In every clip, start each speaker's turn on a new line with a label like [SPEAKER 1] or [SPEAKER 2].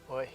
[SPEAKER 1] Boy.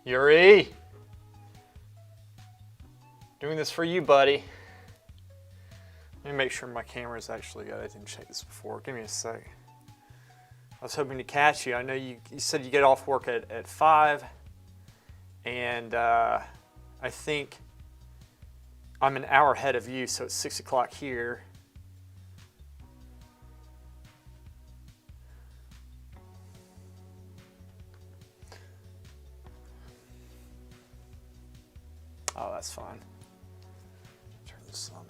[SPEAKER 1] Yuriy, doing this for you, buddy. Let me make sure my camera's actually good. I didn't check this before. Give me a sec. I was hoping to catch you. I know you said you get off work at 5, and I think I'm an hour ahead of you, so it's 6 o'clock here. Oh, that's fine. Turn this on.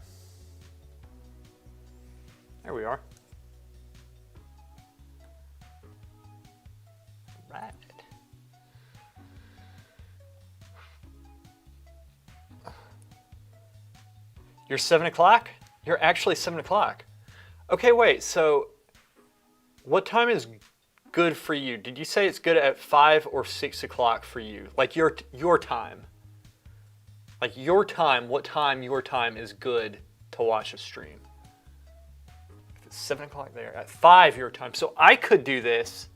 [SPEAKER 1] There we are. Right. You're 7 o'clock? You're actually 7 o'clock. Okay, wait, so what time is good for you? Did you say it's good at 5 or 6 o'clock for you? Like your time. Like your time, what time your time is good to watch a stream? If it's 7 o'clock there, at 5 your time. So I could do this.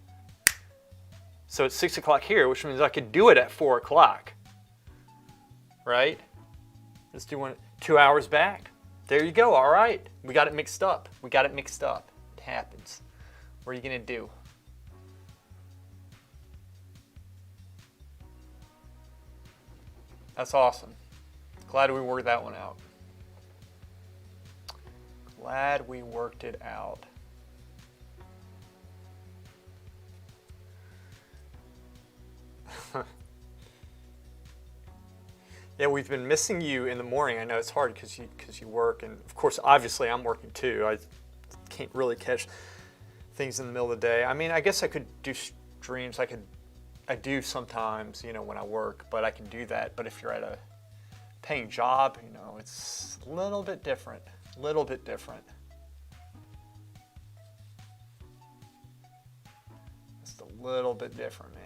[SPEAKER 1] So it's 6 o'clock here, which means I could do it at 4 o'clock. Right? Let's do 2 hours back. There you go, all right. We got it mixed up. We got it mixed up. It happens. What are you gonna do? That's awesome. Glad we worked that one out. Glad we worked it out. Yeah, we've been missing you in the morning. I know it's hard because you work, and of course, obviously, I'm working too. I can't really catch things in the middle of the day. I mean, I guess I could do streams. I do sometimes, you know, when I work, but I can do that. But if you're at a paying job, you know, it's a little bit different. Little bit different. Just a little bit different, man.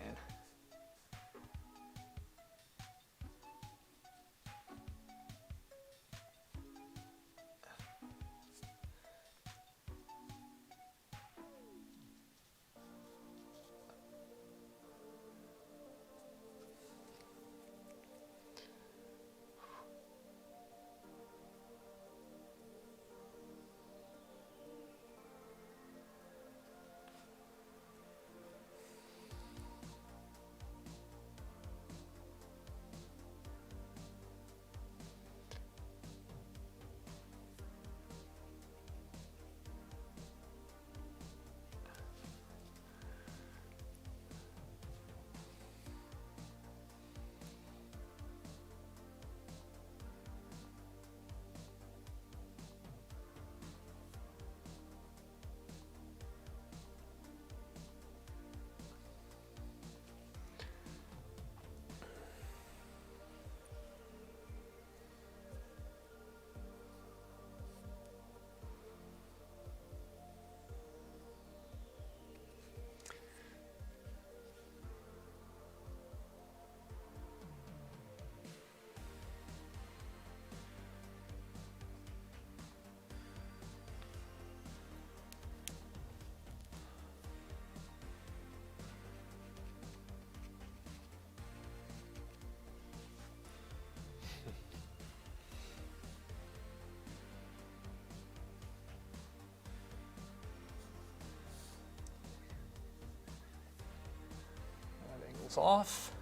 [SPEAKER 1] off.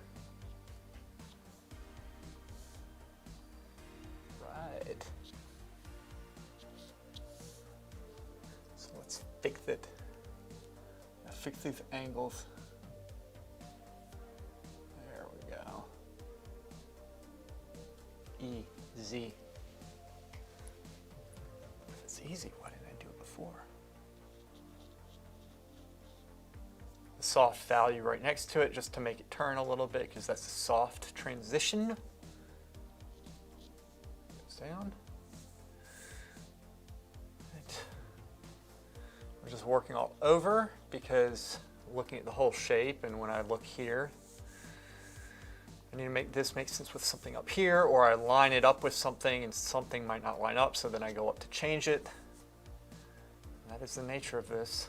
[SPEAKER 1] Right. So let's fix it. Fix these angles. There we go. Easy. If it's easy, why didn't I do it before? The soft value right next to it just to make it turn a little bit because that's a soft transition. Goes down. Right. We're just working all over because looking at the whole shape, and when I look here, I need to make this make sense with something up here, or I line it up with something and something might not line up, so then I go up to change it. That is the nature of this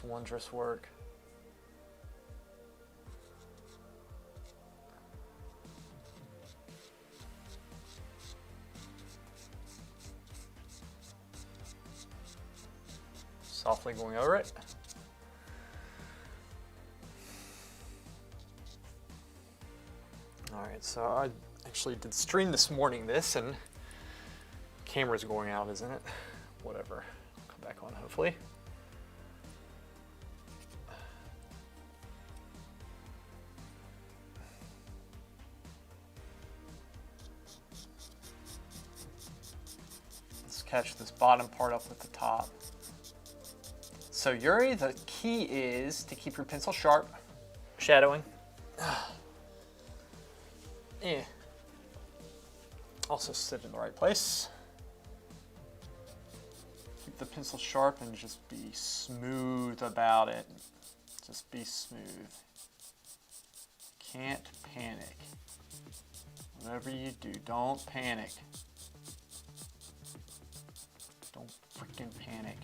[SPEAKER 1] wondrous work. Softly going over it. All right, so I actually did stream this morning and camera's going out, isn't it? Whatever, I'll come back on hopefully. Let's catch this bottom part up with the top. So Yuriy, the key is to keep your pencil sharp. Shadowing. Also sit in the right place. Keep the pencil sharp and just be smooth about it. Just be smooth. Can't panic. Whatever you do, don't panic. Don't freaking panic.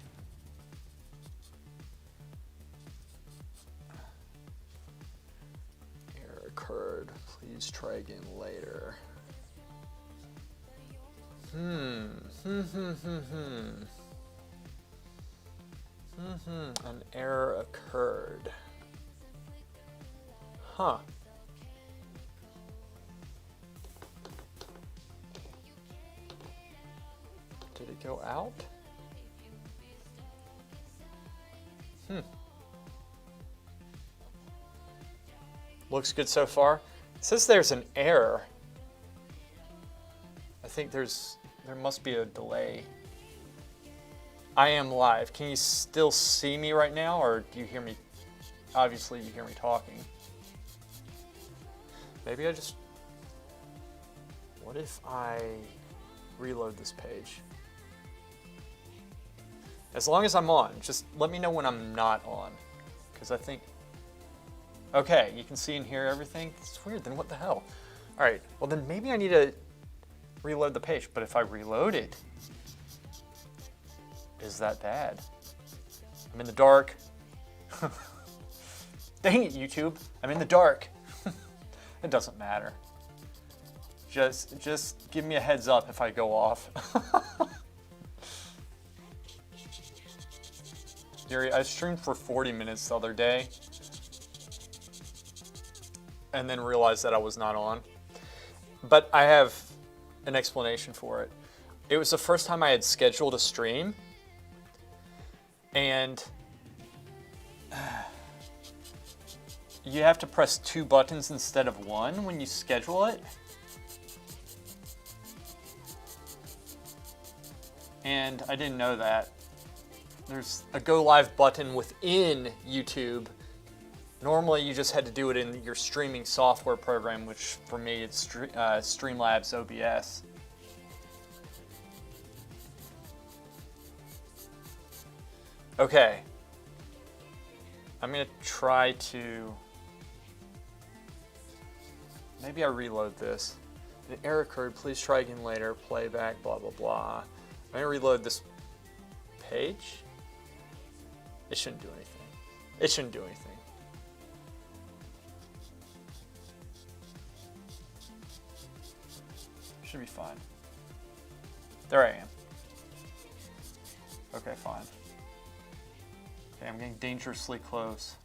[SPEAKER 1] Error occurred. Please try again later. An error occurred. Huh. Did it go out? Looks good so far. It says there's an error. I think there must be a delay. I am live. Can you still see me right now, or do you hear me? Obviously you hear me talking. Maybe I just... What if I reload this page? As long as I'm on, just let me know when I'm not on. Because I think... Okay, you can see and hear everything. It's weird, then what the hell? All right, well then maybe I need to reload the page, but if I reload it, is that bad? I'm in the dark. Dang it, YouTube, I'm in the dark. It doesn't matter. Just give me a heads up if I go off. Yuriy, I streamed for 40 minutes the other day and then realized that I was not on. But I have an explanation for it. It was the first time I had scheduled a stream, and you have to press 2 buttons instead of 1 when you schedule it. And I didn't know that. There's a go live button within YouTube. Normally you just had to do it in your streaming software program, which for me it's Streamlabs OBS. Okay. I'm gonna try to... Maybe I reload this. An error occurred, please try again later, playback, blah, blah, blah. I'm gonna reload this page. It shouldn't do anything. It shouldn't do anything. Should be fine. There I am. Okay, fine. Okay, I'm getting dangerously close.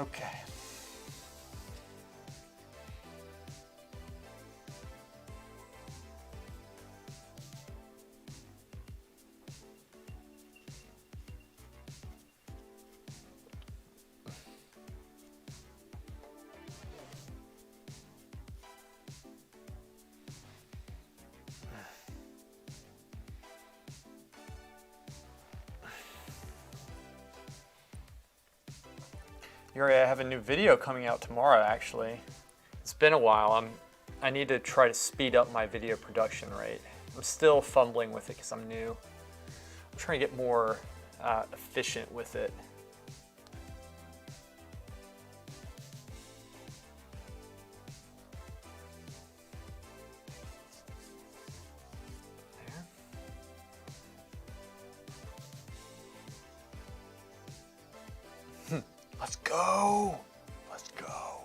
[SPEAKER 1] Okay. Yuriy, I have a new video coming out tomorrow, actually. It's been a while. I need to try to speed up my video production rate. I'm still fumbling with it because I'm new. I'm trying to get more efficient with it. Let's go. Let's go.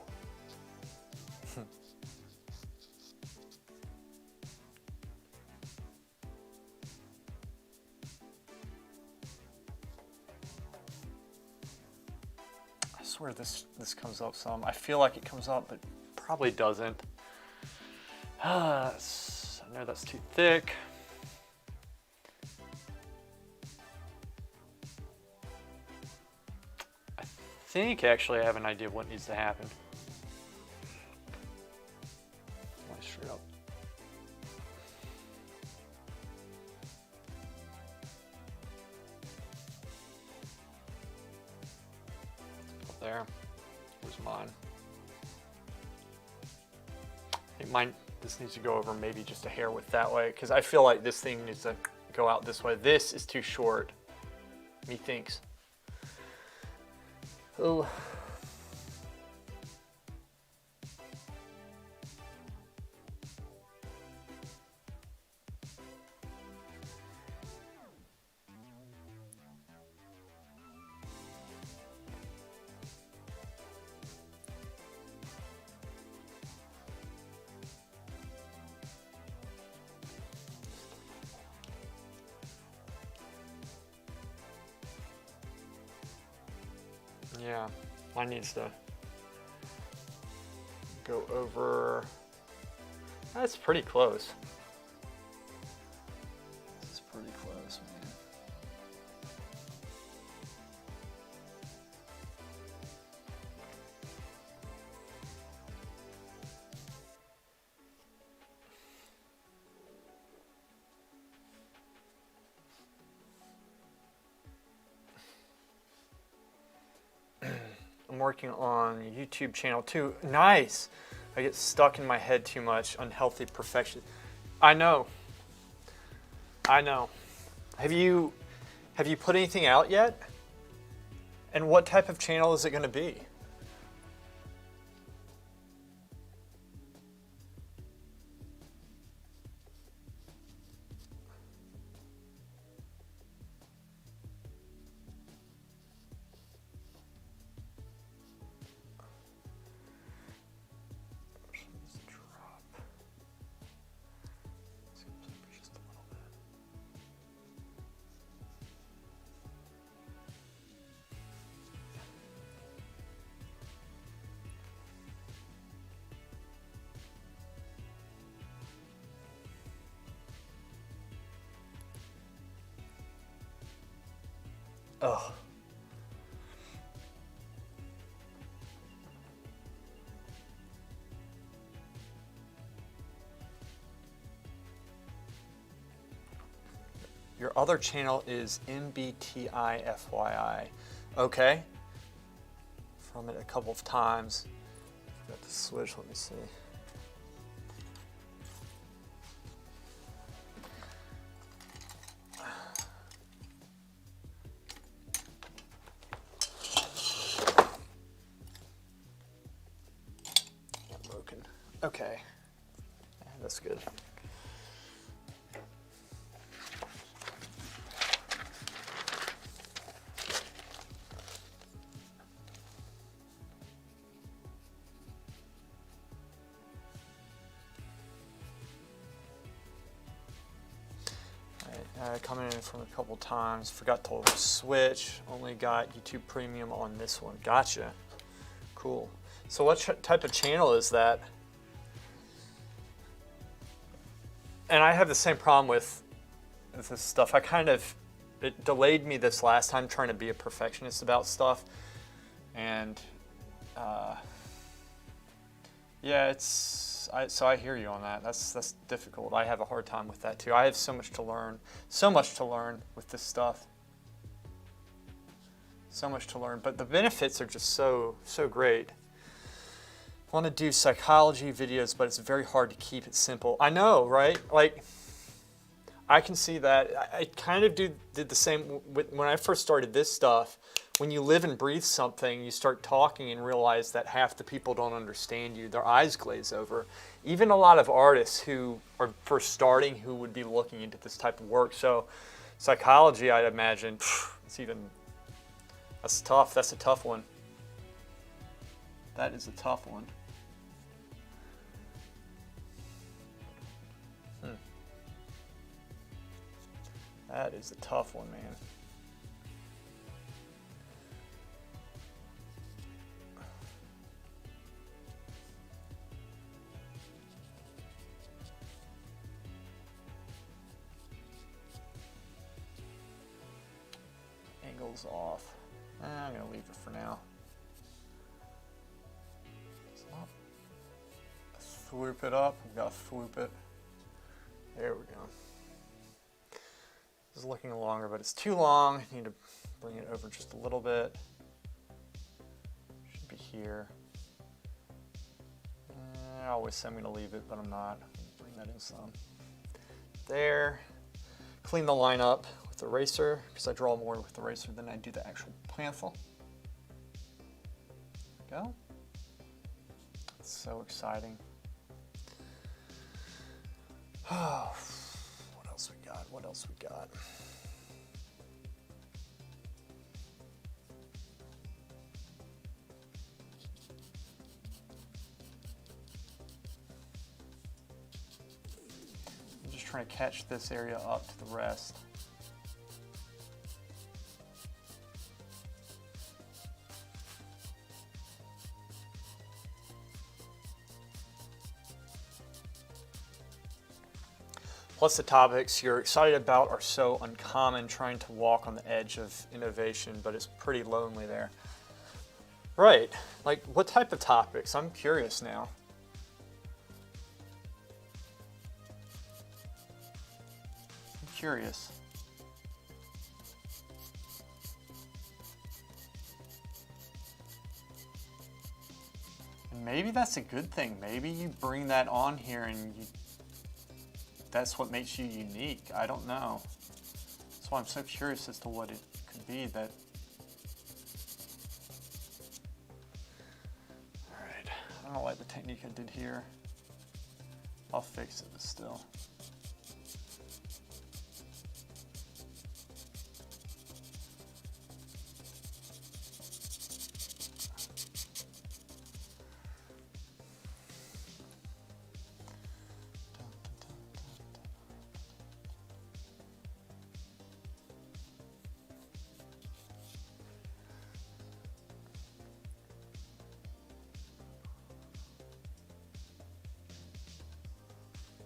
[SPEAKER 1] I swear this comes up some. I feel like it comes up, but probably doesn't. I know that's too thick. I think actually I have an idea of what needs to happen. Straight up. There. Where's mine? I think this needs to go over maybe just a hair width that way, because I feel like this thing needs to go out this way. This is too short, methinks. Oh. Yeah, mine needs to go over. That's pretty close. That's pretty close, man. I'm working on a YouTube channel too. Nice. I get stuck in my head too much. Unhealthy perfection. I know. I know. Have you put anything out yet? And what type of channel is it going to be? Oh. Your other channel is MBTI FYI. Okay. From it a couple of times. Got the switch, let me see. Okay, that's good. All right, coming in from a couple times, forgot to switch, only got YouTube Premium on this one. Gotcha. Cool. So what type of channel is that? And I have the same problem with this stuff. It delayed me this last time trying to be a perfectionist about stuff. And yeah, so I hear you on that. That's difficult. I have a hard time with that too. I have so much to learn with this stuff. So much to learn, but the benefits are just so great. I want to do psychology videos, but it's very hard to keep it simple. I know, right? Like, I can see that. I kind of did the same when I first started this stuff. When you live and breathe something, you start talking and realize that half the people don't understand you. Their eyes glaze over. Even a lot of artists who are first starting who would be looking into this type of work. So psychology, I'd imagine, that's tough. That's a tough one. That is a tough one. That is a tough one, man. Angle's off. I'm going to leave it for now. Swoop it up. We've got to swoop it. There we go. This is looking longer, but it's too long. I need to bring it over just a little bit. Should be here. I always say I'm going to leave it, but I'm not. Bring that in some. There. Clean the line up with the eraser, because I draw more with the eraser than I do the actual pencil. There we go. It's so exciting. Oh, what else we got? What else we got? I'm just trying to catch this area up to the rest. Plus the topics you're excited about are so uncommon, trying to walk on the edge of innovation, but it's pretty lonely there. Right, like what type of topics? I'm curious now. I'm curious. And maybe that's a good thing. Maybe you bring that on here and that's what makes you unique. I don't know. That's why I'm so curious as to what it could be that. All right, I don't like the technique I did here. I'll fix it still.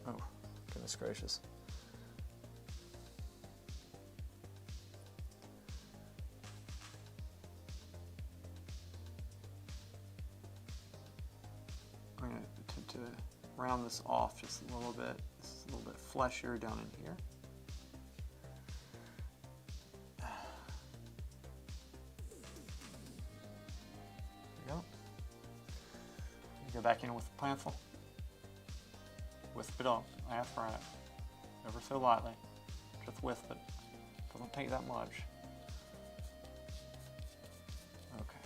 [SPEAKER 1] Oh, goodness gracious. I'm going to attempt to round this off just a little bit. This is a little bit fleshier down in here. There we go. Go back in with the pencil. Wisp it up, half right, ever so lightly, just wisp it, doesn't take that much. Okay.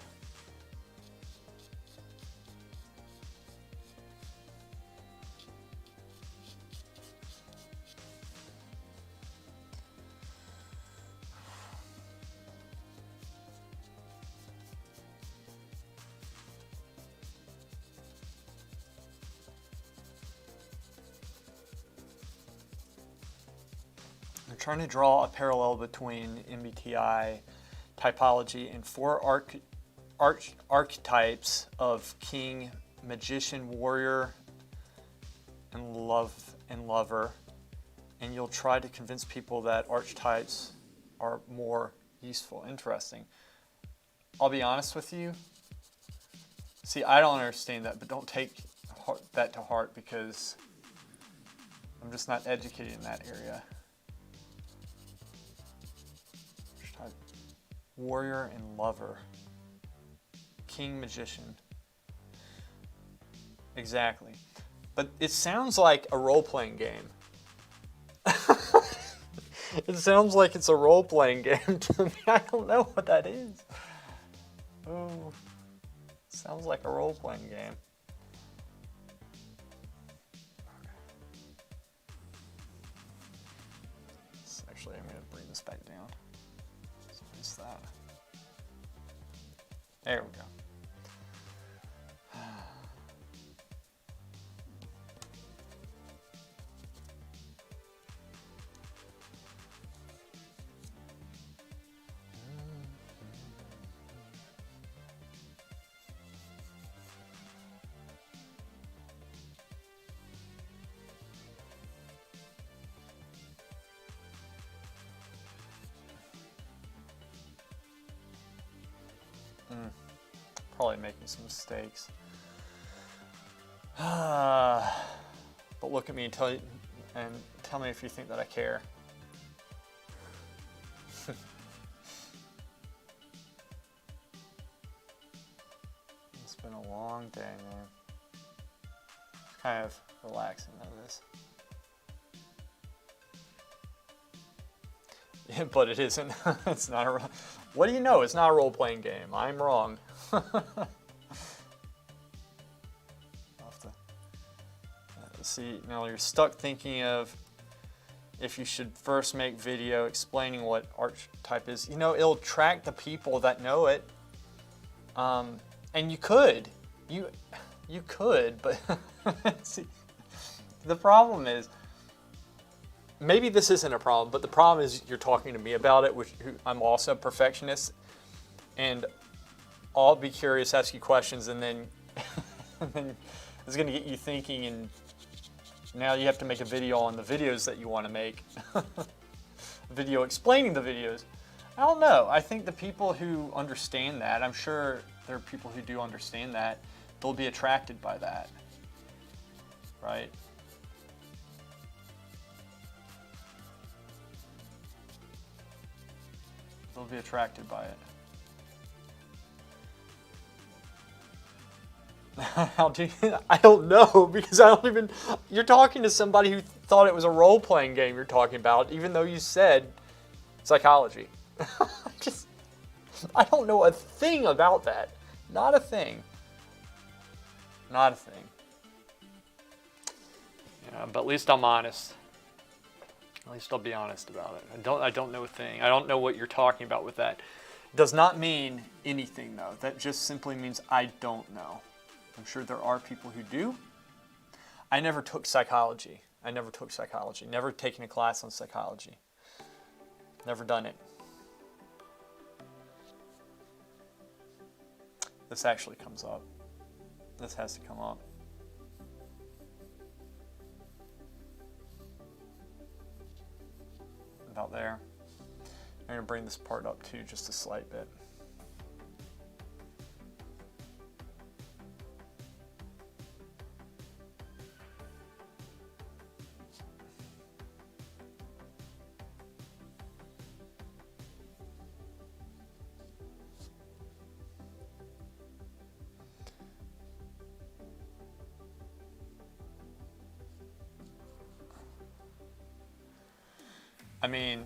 [SPEAKER 1] I'm trying to draw a parallel between MBTI typology and archetypes of king, magician, warrior, and lover, and you'll try to convince people that archetypes are more useful, interesting. I'll be honest with you. See, I don't understand that, but don't take that to heart because I'm just not educated in that area. Warrior and lover. King, magician. Exactly. But it sounds like a role-playing game. It sounds like it's a role-playing game to me. I don't know what that is. Oh, sounds like a role-playing game. Actually, I'm going to bring this back down. So what's that? There we go. Probably making some mistakes. But look at me and tell me if you think that I care. It's been a long day, man. It's kind of relaxing out of this. Yeah, but it isn't. It's not a. What do you know? It's not a role-playing game. I'm wrong. See, now you're stuck thinking of if you should first make video explaining what archetype is. You know, it'll attract the people that know it. And you could. You could, but see, the problem is, maybe this isn't a problem, but the problem is you're talking to me about it, which I'm also a perfectionist, and I'll be curious, ask you questions, and then, it's going to get you thinking, and now you have to make a video on the videos that you want to make. Video explaining the videos. I don't know. I think the people who understand that, I'm sure there are people who do understand that, they'll be attracted by that, right? They'll be attracted by it. How do you, I don't know, because I don't even, you're talking to somebody who thought it was a role-playing game you're talking about, even though you said psychology. I don't know a thing about that. Not a thing. Not a thing. Yeah, but at least I'm honest. At least I'll be honest about it. I don't know a thing. I don't know what you're talking about with that. Does not mean anything, though. That just simply means I don't know. I'm sure there are people who do. I never took psychology. Never taken a class on psychology. Never done it. This actually comes up. This has to come up. About there. I'm going to bring this part up too, just a slight bit. I mean,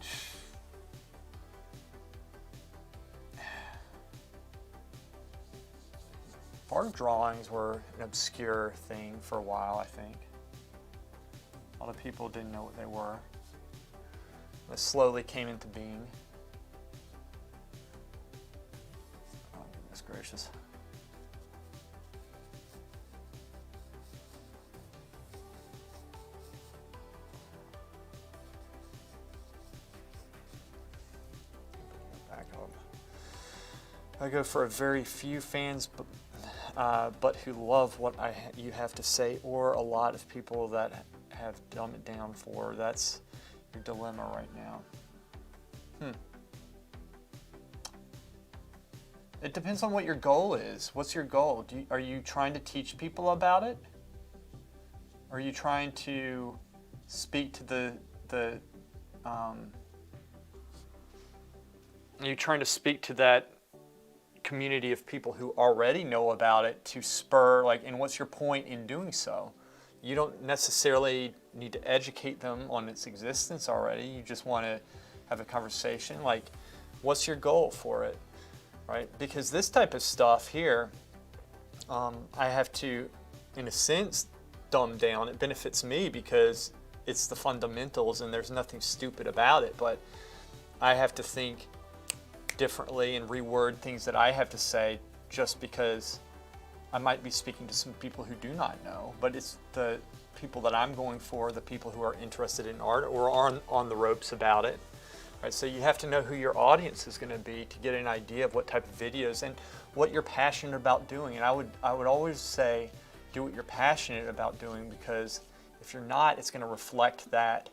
[SPEAKER 1] Barge drawings were an obscure thing for a while, I think. A lot of people didn't know what they were. They slowly came into being. Oh, goodness gracious. I go for a very few fans, but who love what you have to say, or a lot of people that have dumbed it down for. That's your dilemma right now. It depends on what your goal is. What's your goal? Are you trying to teach people about it? Are you trying to speak to are you trying to speak to that community of people who already know about it to spur, like, and what's your point in doing so? You don't necessarily need to educate them on its existence already. You just want to have a conversation. Like, what's your goal for it, right? Because this type of stuff here, I have to, in a sense, dumb down. It benefits me because it's the fundamentals and there's nothing stupid about it, but I have to think differently and reword things that I have to say just because I might be speaking to some people who do not know, but it's the people that I'm going for, the people who are interested in art or are on the ropes about it. Right? So you have to know who your audience is going to be to get an idea of what type of videos and what you're passionate about doing. And I would always say, do what you're passionate about doing, because if you're not, it's going to reflect that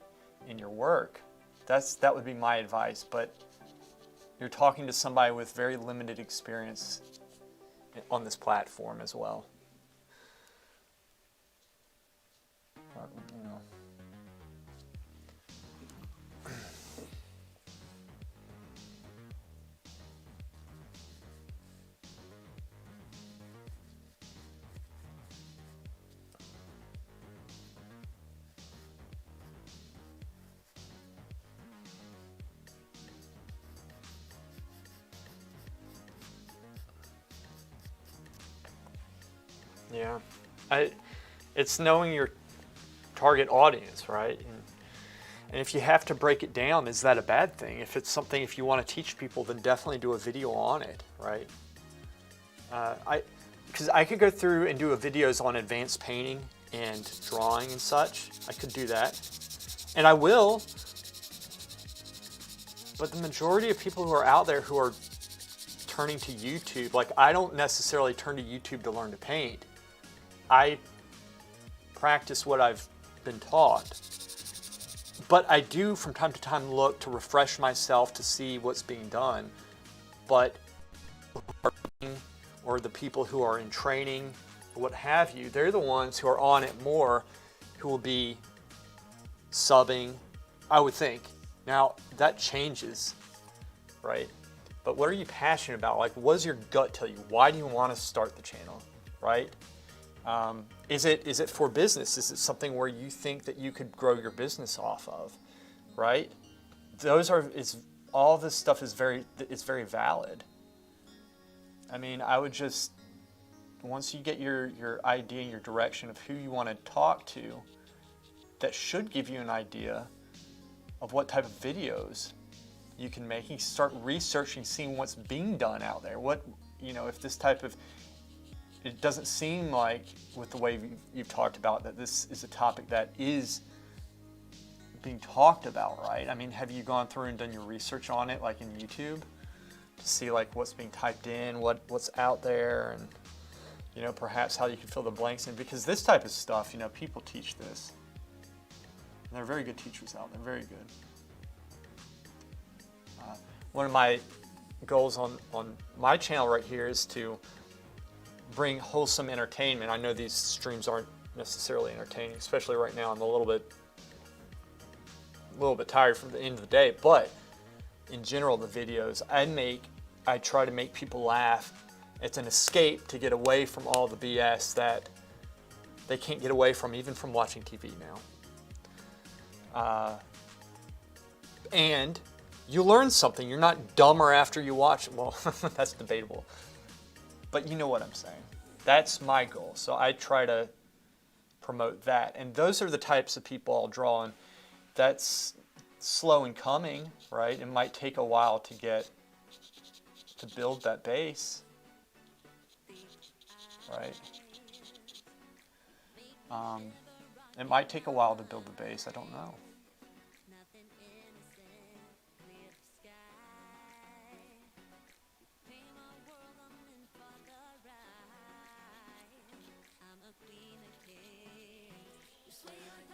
[SPEAKER 1] in your work. That would be my advice. But you're talking to somebody with very limited experience on this platform as well. You know. Yeah, it's knowing your target audience, right? And if you have to break it down, is that a bad thing? If it's something, if you want to teach people, then definitely do a video on it, right? Because I could go through and do videos on advanced painting and drawing and such. I could do that, and I will. But the majority of people who are out there who are turning to YouTube, like, I don't necessarily turn to YouTube to learn to paint. I practice what I've been taught. But I do from time to time look to refresh myself to see what's being done. But or the people who are in training, or what have you, they're the ones who are on it more, who will be subbing, I would think. Now, that changes, right? But what are you passionate about? Like, what does your gut tell you? Why do you want to start the channel, right? Is it for business? Is it something where you think that you could grow your business off of, right? All this stuff is very valid. I mean, I would just, once you get your idea and your direction of who you want to talk to, that should give you an idea of what type of videos you can make. You start researching, seeing what's being done out there. If this type of, it doesn't seem like, with the way you've talked about, that this is a topic that is being talked about, right? I mean, have you gone through and done your research on it, like in YouTube, to see like what's being typed in, what's out there, and perhaps how you can fill the blanks in? Because this type of stuff, people teach this. And they're very good teachers out there, very good. One of my goals on my channel right here is to bring wholesome entertainment. I know these streams aren't necessarily entertaining, especially right now. I'm a little bit tired from the end of the day, but in general, the videos I try to make people laugh. It's an escape to get away from all the BS that they can't get away from, even from watching TV now. And you learn something. You're not dumber after you watch it. Well, that's debatable. But you know what I'm saying. That's my goal. So I try to promote that. And those are the types of people I'll draw on. That's slow in coming, right? It might take a while to build that base, right? It might take a while to build the base. I don't know.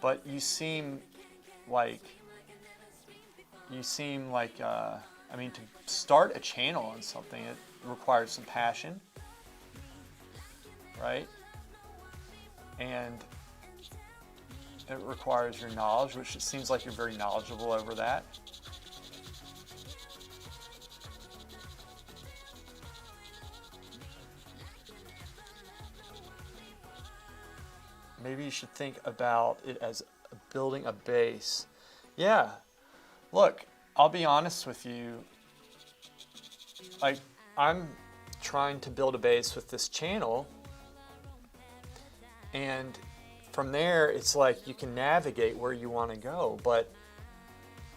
[SPEAKER 1] but you seem like, I mean, to start a channel on something, it requires some passion, right? And it requires your knowledge, which it seems like you're very knowledgeable over that. Maybe you should think about it as building a base. Yeah, look, I'll be honest with you. Like, I'm trying to build a base with this channel, and from there, it's like you can navigate where you want to go. But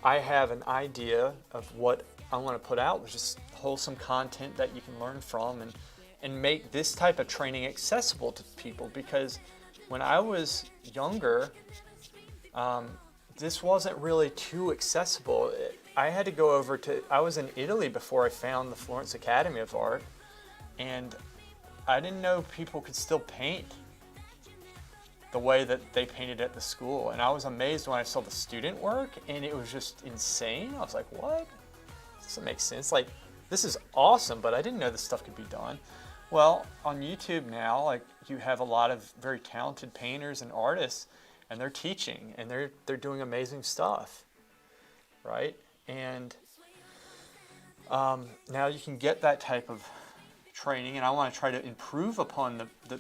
[SPEAKER 1] I have an idea of what I want to put out, which is wholesome content that you can learn from, and make this type of training accessible to people. Because when I was younger, this wasn't really too accessible. I had to go over to, I was in Italy before I found the Florence Academy of Art, and I didn't know people could still paint the way that they painted at the school. And I was amazed when I saw the student work, and it was just insane. I was like, what? This doesn't make sense. Like, this is awesome, but I didn't know this stuff could be done. Well, on YouTube now, like, you have a lot of very talented painters and artists, and they're teaching, and they're doing amazing stuff, right? And now you can get that type of training, and I want to try to improve upon the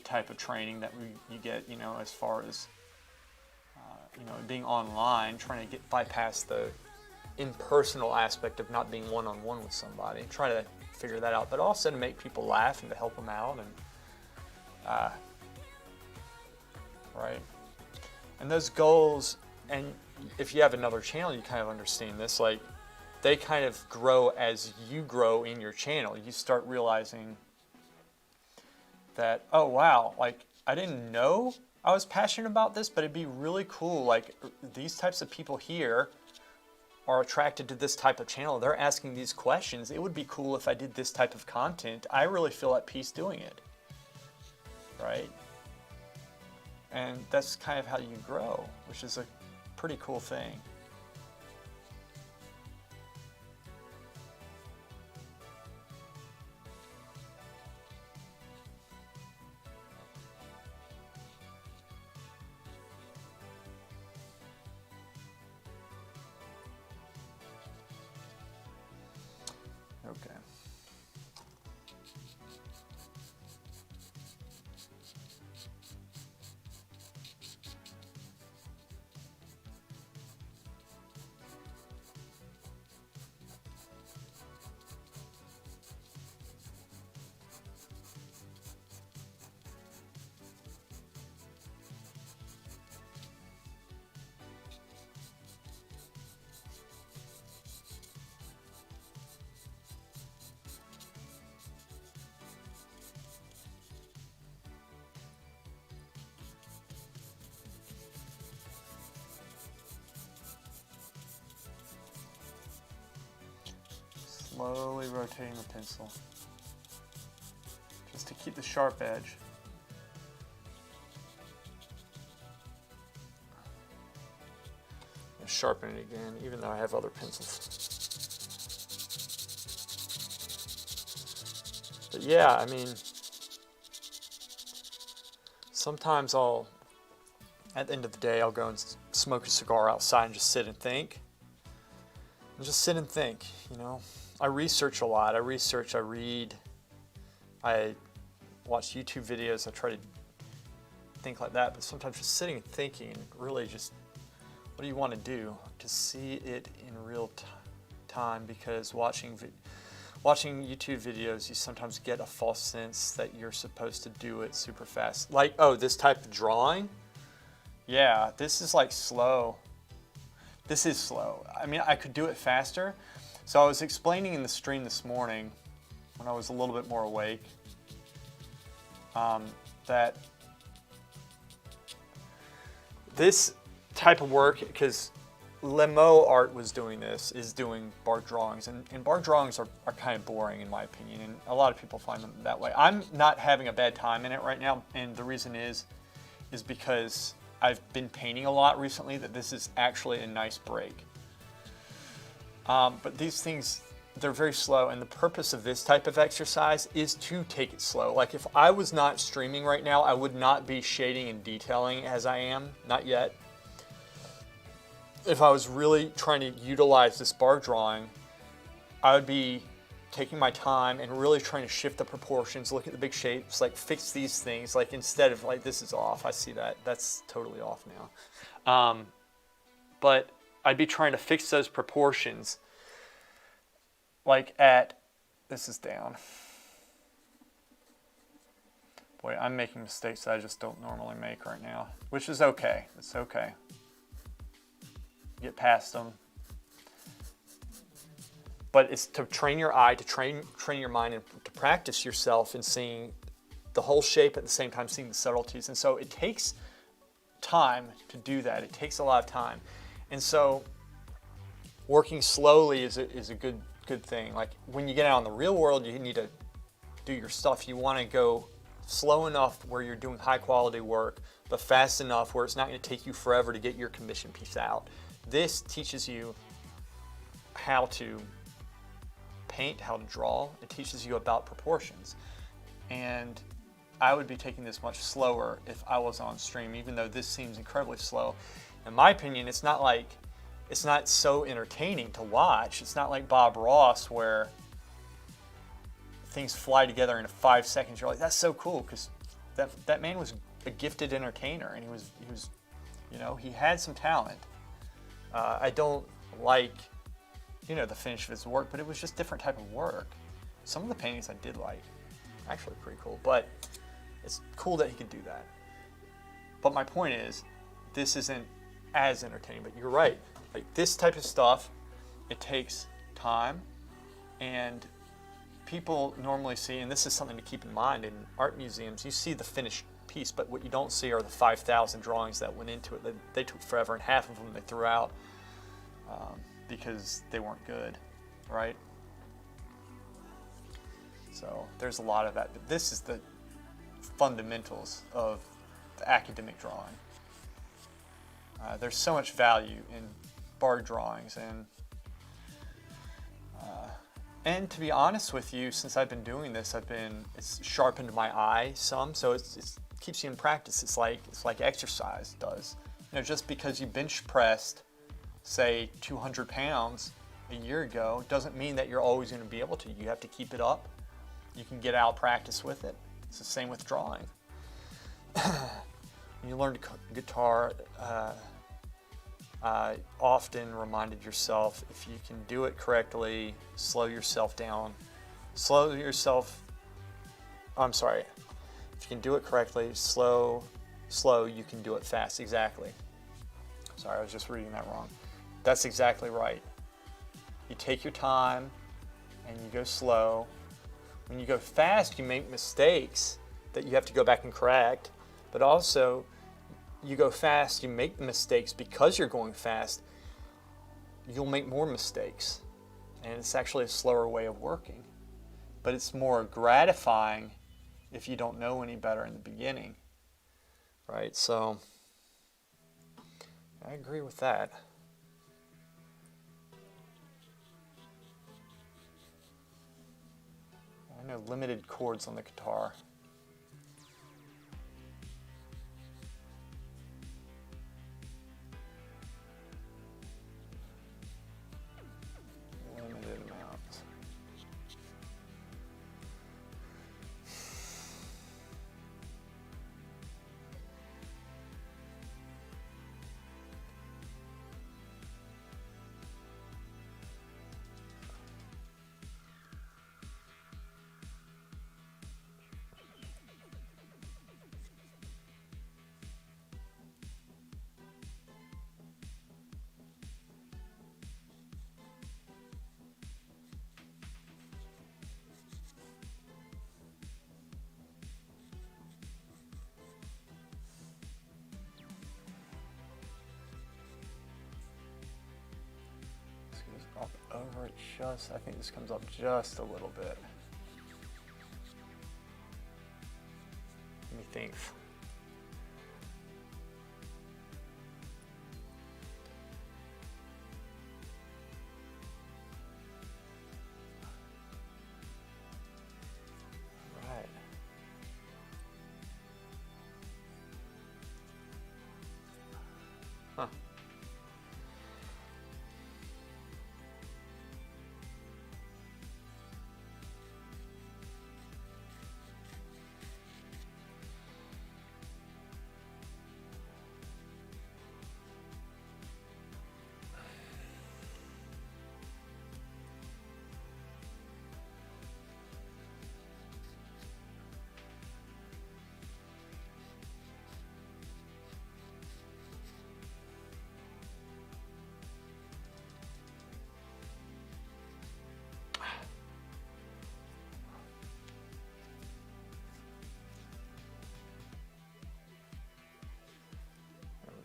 [SPEAKER 1] type of training that you get, you know, as far as you know, being online, trying to bypass the impersonal aspect of not being one-on-one with somebody, try to figure that out, but also to make people laugh and to help them out, and right. And those goals, and if you have another channel, you kind of understand this, like, they kind of grow as you grow in your channel. You start realizing that, oh wow, like, I didn't know I was passionate about this, but it'd be really cool, like, these types of people here are attracted to this type of channel. They're asking these questions. It would be cool if I did this type of content. I really feel at peace doing it, right? And that's kind of how you grow, which is a pretty cool thing. Okay. Slowly rotating the pencil, just to keep the sharp edge. I'll sharpen it again, even though I have other pencils. But yeah, I mean, sometimes at the end of the day, I'll go and smoke a cigar outside and just sit and think. You know. I research a lot. I read, I watch YouTube videos. I try to think like that, but sometimes just sitting and thinking, and really just, what do you want to do? To see it in real time, because watching YouTube videos, you sometimes get a false sense that you're supposed to do it super fast. Like, oh, this type of drawing? Yeah, this is like slow. This is slow. I mean, I could do it faster. So I was explaining in the stream this morning, when I was a little bit more awake, that this type of work, because Lemo Art was doing this, is doing Barge Drawings, and Barge Drawings are kind of boring in my opinion, and a lot of people find them that way. I'm not having a bad time in it right now, and the reason is because I've been painting a lot recently that this is actually a nice break. But these things, they're very slow, and the purpose of this type of exercise is to take it slow. Like if I was not streaming right now, I would not be shading and detailing as I am, not yet. If I was really trying to utilize this barge drawing, I would be taking my time and really trying to shift the proportions, look at the big shapes, like fix these things, like instead of like, this is off, I see that, that's totally off now. But I'd be trying to fix those proportions like at, this is down. Boy, I'm making mistakes that I just don't normally make right now, which is okay, it's okay. Get past them. But it's to train your eye, to train your mind, and to practice yourself in seeing the whole shape at the same time, seeing the subtleties. And so it takes time to do that. It takes a lot of time. And so working slowly is a good thing. Like when you get out in the real world, you need to do your stuff. You want to go slow enough where you're doing high quality work, but fast enough where it's not going to take you forever to get your commission piece out. This teaches you how to paint, how to draw. It teaches you about proportions. And I would be taking this much slower if I was on stream, even though this seems incredibly slow. In my opinion, it's not so entertaining to watch. It's not like Bob Ross where things fly together in 5 seconds. You're like, that's so cool, because that man was a gifted entertainer, and he was, you know, he had some talent. I don't like, you know, the finish of his work, but it was just different type of work. Some of the paintings I did like, actually pretty cool, but it's cool that he could do that. But my point is, this isn't as entertaining, but you're right. Like this type of stuff, it takes time, and people normally see, and this is something to keep in mind in art museums, you see the finished piece, but what you don't see are the 5,000 drawings that went into it. They took forever, and half of them they threw out because they weren't good, right? So there's a lot of that, but this is the fundamentals of the academic drawing. There's so much value in barge drawings, and to be honest with you, since I've been doing this, it's sharpened my eye some, so it keeps you in practice. It's like exercise does. You know, just because you bench pressed, say 200 pounds a year ago, doesn't mean that you're always going to be able to. You have to keep it up. You can get out practice with it. It's the same with drawing. When you learn guitar, I often reminded yourself, if you can do it correctly, slow yourself down. If you can do it correctly, slow, you can do it fast. Exactly. Sorry, I was just reading that wrong. That's exactly right. You take your time and you go slow. When you go fast, you make mistakes that you have to go back and correct, but also you go fast, you make mistakes because you're going fast, you'll make more mistakes. And it's actually a slower way of working. But it's more gratifying if you don't know any better in the beginning, right? So I agree with that. I know limited chords on the guitar. Limited amounts. Up over it just, I think this comes up just a little bit. Let me think. Huh.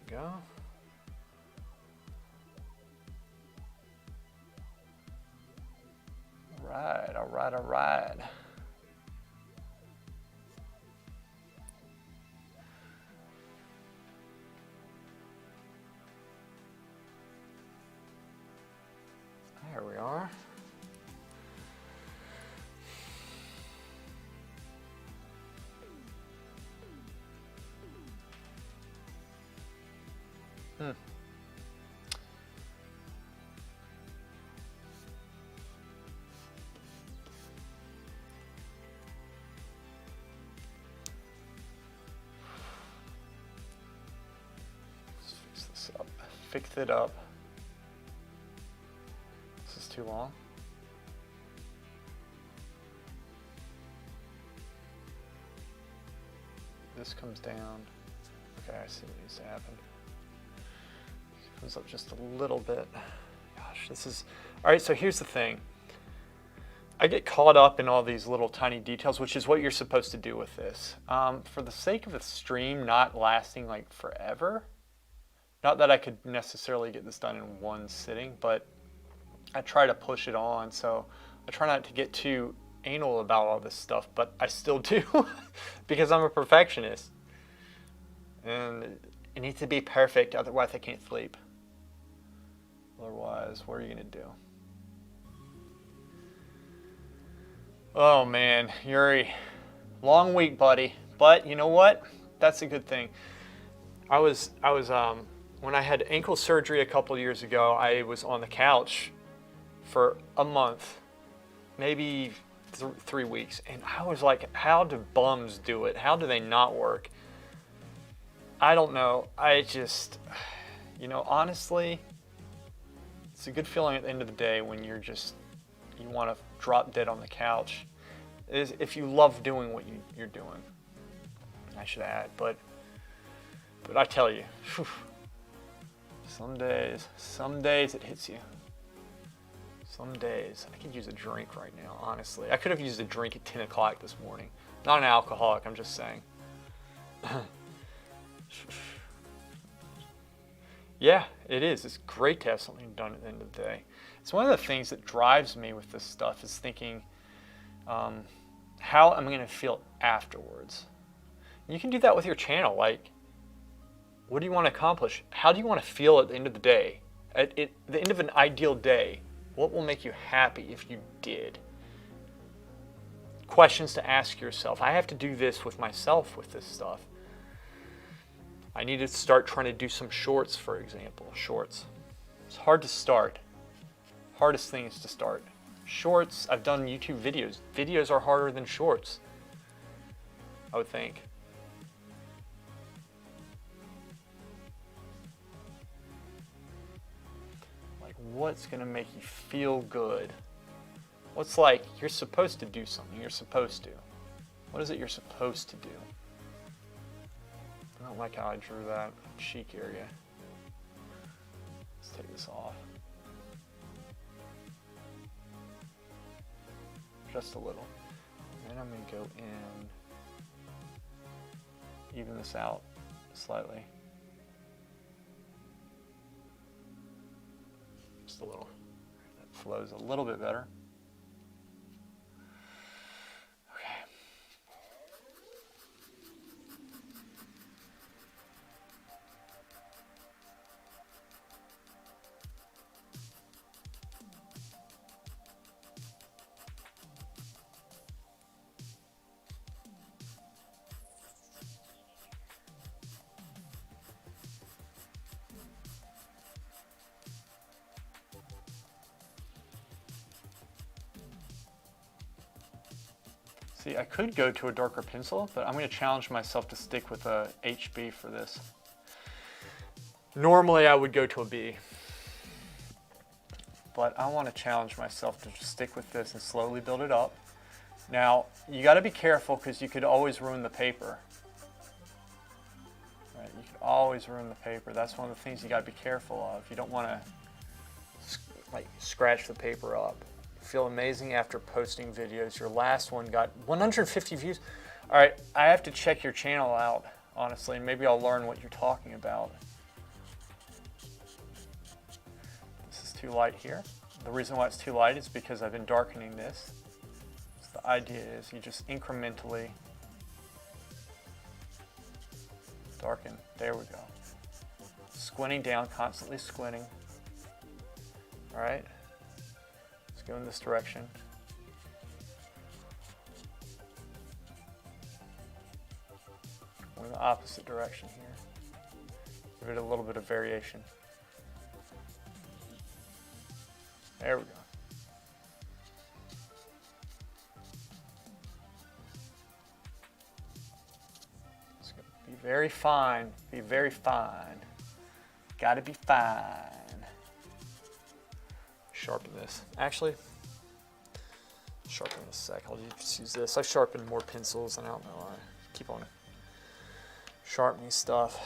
[SPEAKER 1] Go. All right. There we are. Fix it up. This is too long. This comes down. Okay, I see what needs to happen. Comes up just a little bit. Gosh, this is... All right, so here's the thing. I get caught up in all these little tiny details, which is what you're supposed to do with this. For the sake of the stream not lasting like forever, not that I could necessarily get this done in one sitting, but I try to push it on. So I try not to get too anal about all this stuff, but I still do because I'm a perfectionist. And it needs to be perfect, otherwise I can't sleep. Otherwise, what are you going to do? Oh man, Yuriy, long week, buddy. But you know what? That's a good thing. I was when I had ankle surgery a couple years ago, I was on the couch for a month, maybe 3 weeks, and I was like, how do bums do it? How do they not work? I don't know. I just, you know, honestly, it's a good feeling at the end of the day when you're just, you want to drop dead on the couch, is if you love doing what you're doing. I should add, but I tell you, whew, some days it hits you. Some days, I could use a drink right now, honestly. I could have used a drink at 10 o'clock this morning. Not an alcoholic, I'm just saying. Yeah, it is. It's great to have something done at the end of the day. It's one of the things that drives me with this stuff is thinking, how am I going to feel afterwards? And you can do that with your channel. Like, what do you want to accomplish? How do you want to feel at the end of the day? At the end of an ideal day, what will make you happy if you did? Questions to ask yourself. I have to do this with myself with this stuff. I need to start trying to do some shorts, for example. Shorts. It's hard to start. Hardest thing is to start. Shorts, I've done YouTube videos. Videos are harder than shorts, I would think. Like, what's gonna make you feel good? What's like, you're supposed to do something, you're supposed to. What is it you're supposed to do? I don't like how I drew that cheek area. Let's take this off. Just a little. And then I'm going to go in, even this out slightly. Just a little. That flows a little bit better. See, I could go to a darker pencil, but I'm going to challenge myself to stick with a HB for this. Normally I would go to a B, but I want to challenge myself to just stick with this and slowly build it up. Now, you got to be careful because you could always ruin the paper. Right? You could always ruin the paper. That's one of the things you got to be careful of. You don't want to like scratch the paper up. You feel amazing after posting videos. Your last one got 150 views. All right, I have to check your channel out, honestly, and maybe I'll learn what you're talking about. This is too light here. The reason why it's too light is because I've been darkening this. So the idea is you just incrementally darken. There we go. Squinting down, constantly squinting. All right, let's go in this direction. Go in the opposite direction here. Give it a little bit of variation. There we go. It's going to be very fine. Be very fine. Got to be fine. Sharpen this. Actually, sharpen this sec. I'll just use this. I sharpen more pencils, and I don't know why. Keep on sharpening stuff.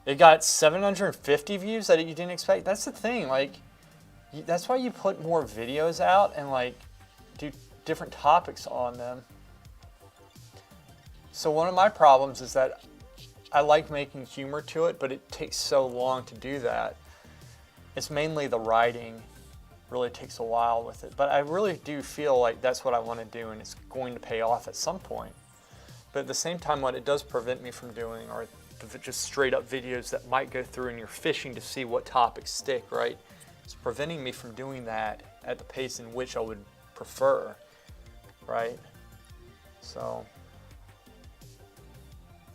[SPEAKER 1] It got 750 views that you didn't expect. That's the thing. Like, that's why you put more videos out and like do different topics on them. So one of my problems is that I like making humor to it, but it takes so long to do that. It's mainly the writing really takes a while with it, but I really do feel like that's what I want to do, and it's going to pay off at some point. But at the same time, what it does prevent me from doing are just straight up videos that might go through and you're fishing to see what topics stick, right? It's preventing me from doing that at the pace in which I would prefer, right? So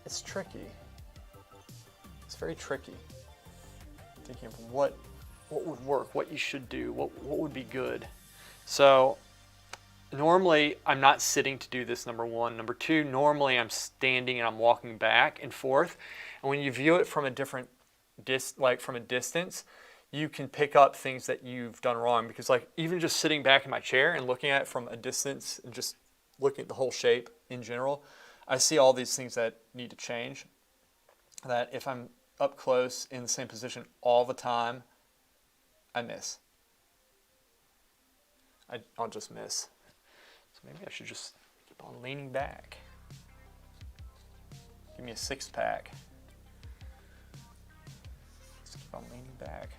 [SPEAKER 1] it's tricky. It's very tricky. Thinking of what would work, what you should do, what would be good. So normally I'm not sitting to do this, number one. Number two, normally I'm standing and I'm walking back and forth. And when you view it from a different from a distance, you can pick up things that you've done wrong. Because like even just sitting back in my chair and looking at it from a distance and just looking at the whole shape in general, I see all these things that need to change. That if I'm up close in the same position all the time, I miss. I'll just miss. So maybe I should just keep on leaning back. Give me a six-pack. Just keep on leaning back.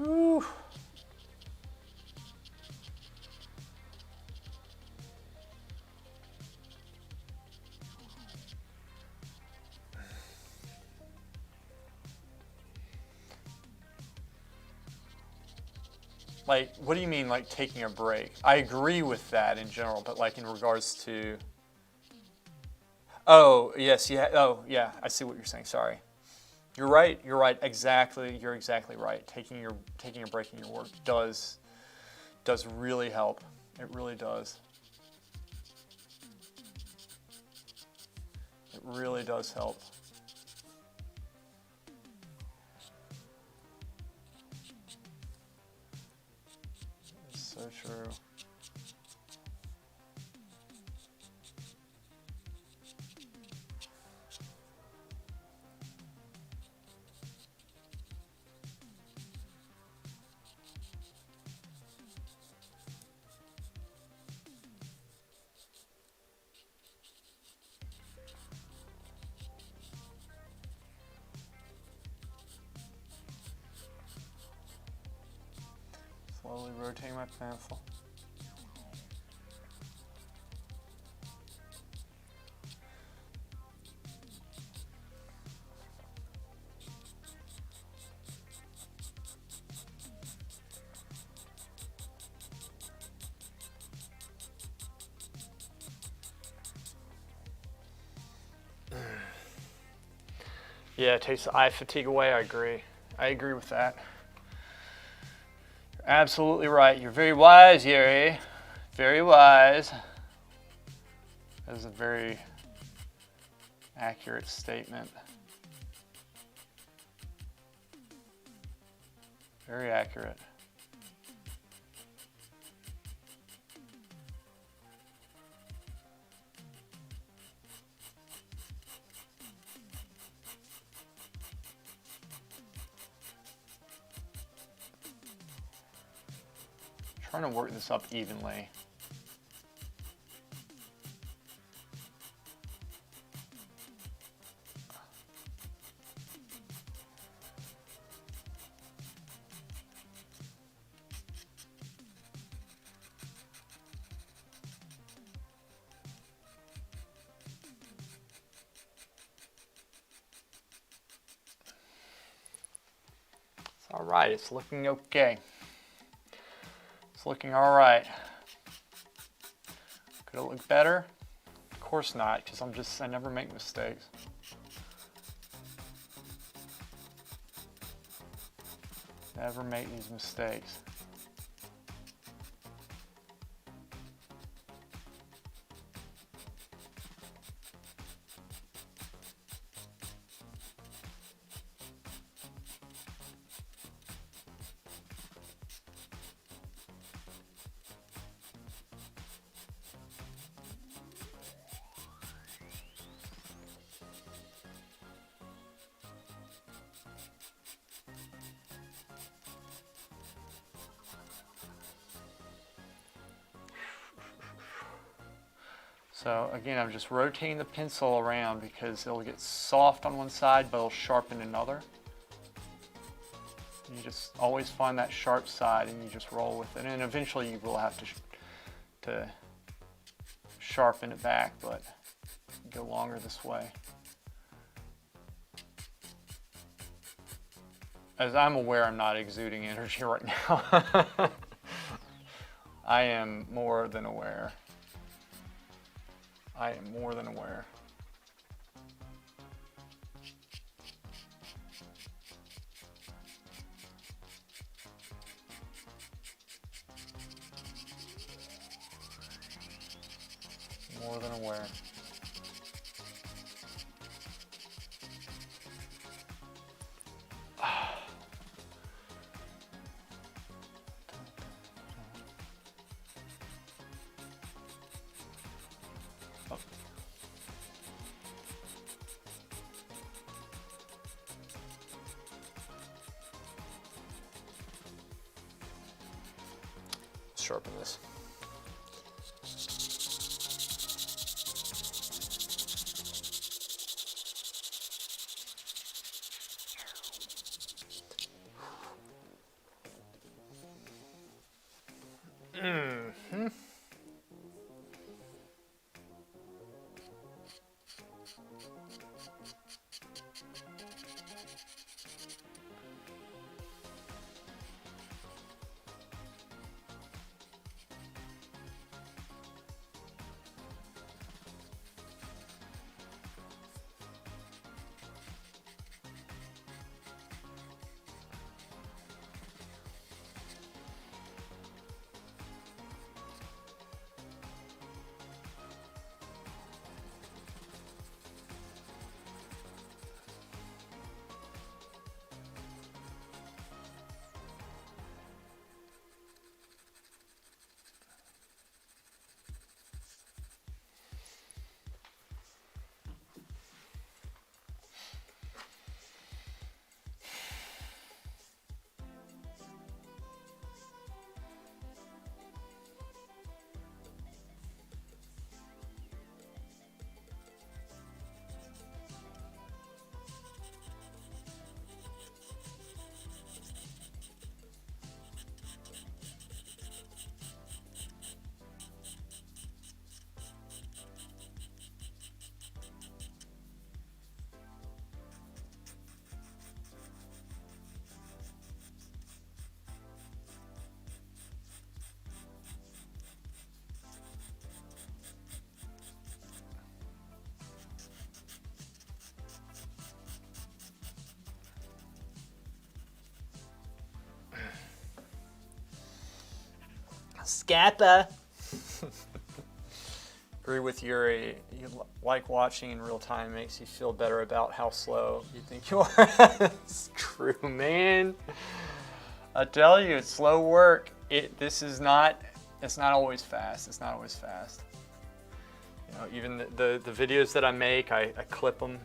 [SPEAKER 1] Ooh. Like, what do you mean, like, taking a break? I agree with that in general, but, like, in regards to... Oh, yes, yeah, oh, yeah, I see what you're saying, sorry. You're right, exactly, you're exactly right. Taking a break in your work does really help. It really does. It really does help. It's so true. Slowly rotating my pencil. Yeah, it takes the eye fatigue away. I agree. I agree with that. You're absolutely right. You're very wise, Yuriy. Very wise. That is a very accurate statement. Very accurate. Trying to work this up evenly. All right, it's looking okay. It's looking all right. Could it look better? Of course not, because I never make mistakes. Never make these mistakes. So again, I'm just rotating the pencil around because it'll get soft on one side, but it'll sharpen another. You just always find that sharp side and you just roll with it. And eventually you will have to sharpen it back, but go longer this way. As I'm aware, I'm not exuding energy right now. I am more than aware. I am more than aware. More than aware. Sharpen this. Mm-hmm. Scappa. Agree with Yuriy. You like watching in real time, makes you feel better about how slow you think you are. It's true, man. I tell you, it's slow work. It's not always fast. It's not always fast. You know, even the videos that I make, I clip them.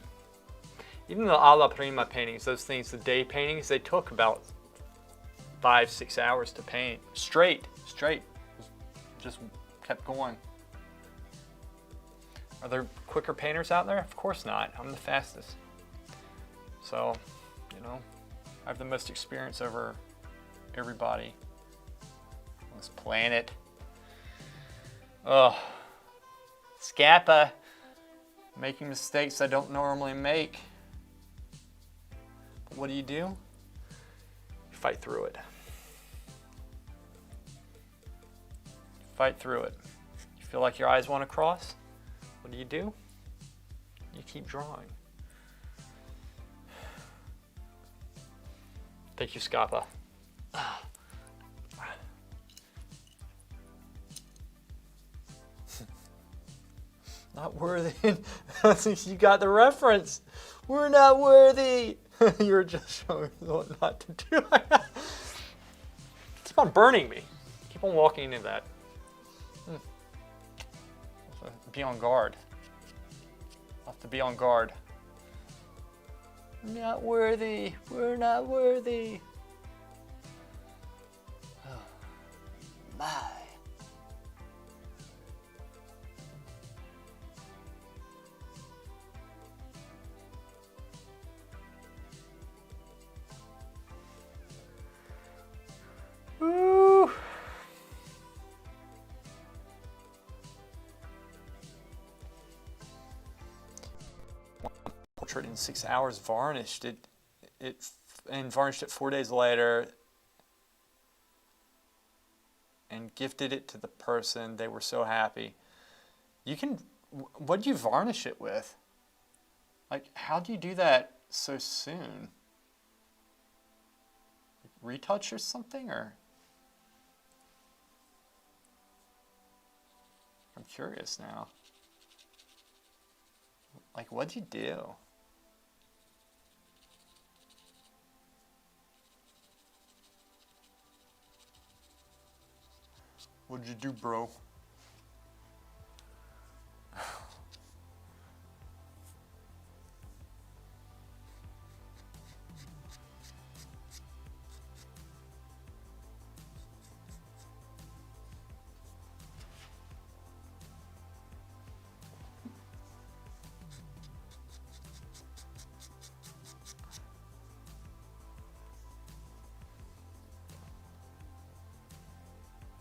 [SPEAKER 1] Even the alla prima paintings, those things, the day paintings, they took about 5-6 hours to paint. Straight. Just kept going. Are there quicker painters out there? Of course not. I'm the fastest. So, you know, I have the most experience over everybody on this planet. Oh, Scappa. Making mistakes I don't normally make. But what do? You fight through it. Fight through it. You feel like your eyes want to cross? What do? You keep drawing. Thank you, Scappa. Not worthy. You got the reference. We're not worthy. You're just showing me what not to do. Keep on burning me. Keep on walking into that. Be on guard. I'll have to be on guard. Not worthy. We're not worthy. Oh, my. Woo. Portrait in 6 hours, varnished it and varnished it 4 days later and gifted it to the person. They were so happy. What do you varnish it with? Like, how do you do that so soon? Retouch or something, or? I'm curious now. Like, what'd you do? What'd you do, bro?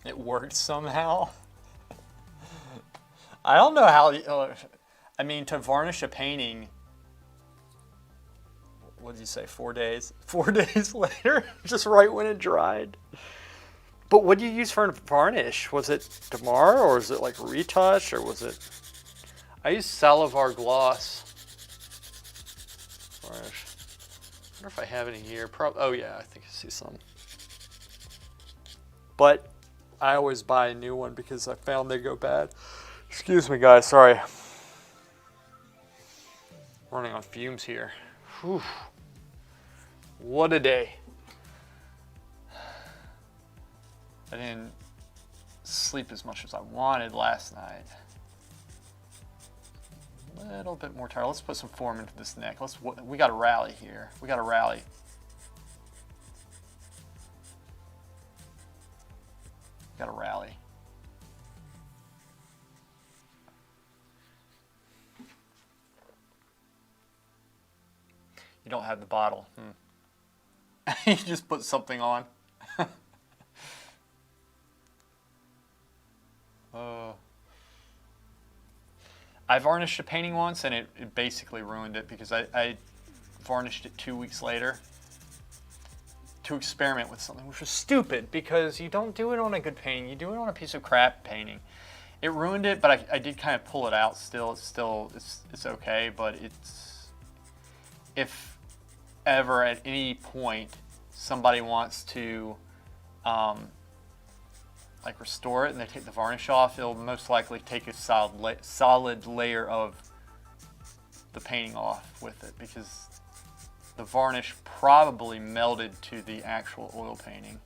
[SPEAKER 1] It worked somehow. I don't know how. I mean, to varnish a painting. What did you say? 4 days. 4 days later, just right when it dried. But what do you use for varnish? Was it Damar, or is it like retouch, or was it? I use Salivar gloss varnish. I wonder if I have any here. Oh yeah, I think I see some. But I always buy a new one because I found they go bad. Excuse me, guys. Sorry. Running on fumes here. Whew. What a day. I didn't sleep as much as I wanted last night. A little bit more tired. Let's put some form into this neck. We got to rally here. We got to rally. Got to rally. You don't have the bottle. You just put something on. I varnished a painting once and it basically ruined it because I varnished it 2 weeks later to experiment with something, which was stupid because you don't do it on a good painting. You do it on a piece of crap painting. It ruined it, but I did kind of pull it out still. It's okay, but if ever at any point somebody wants to like restore it and they take the varnish off, it'll most likely take a solid layer of the painting off with it, because the varnish probably melted to the actual oil painting.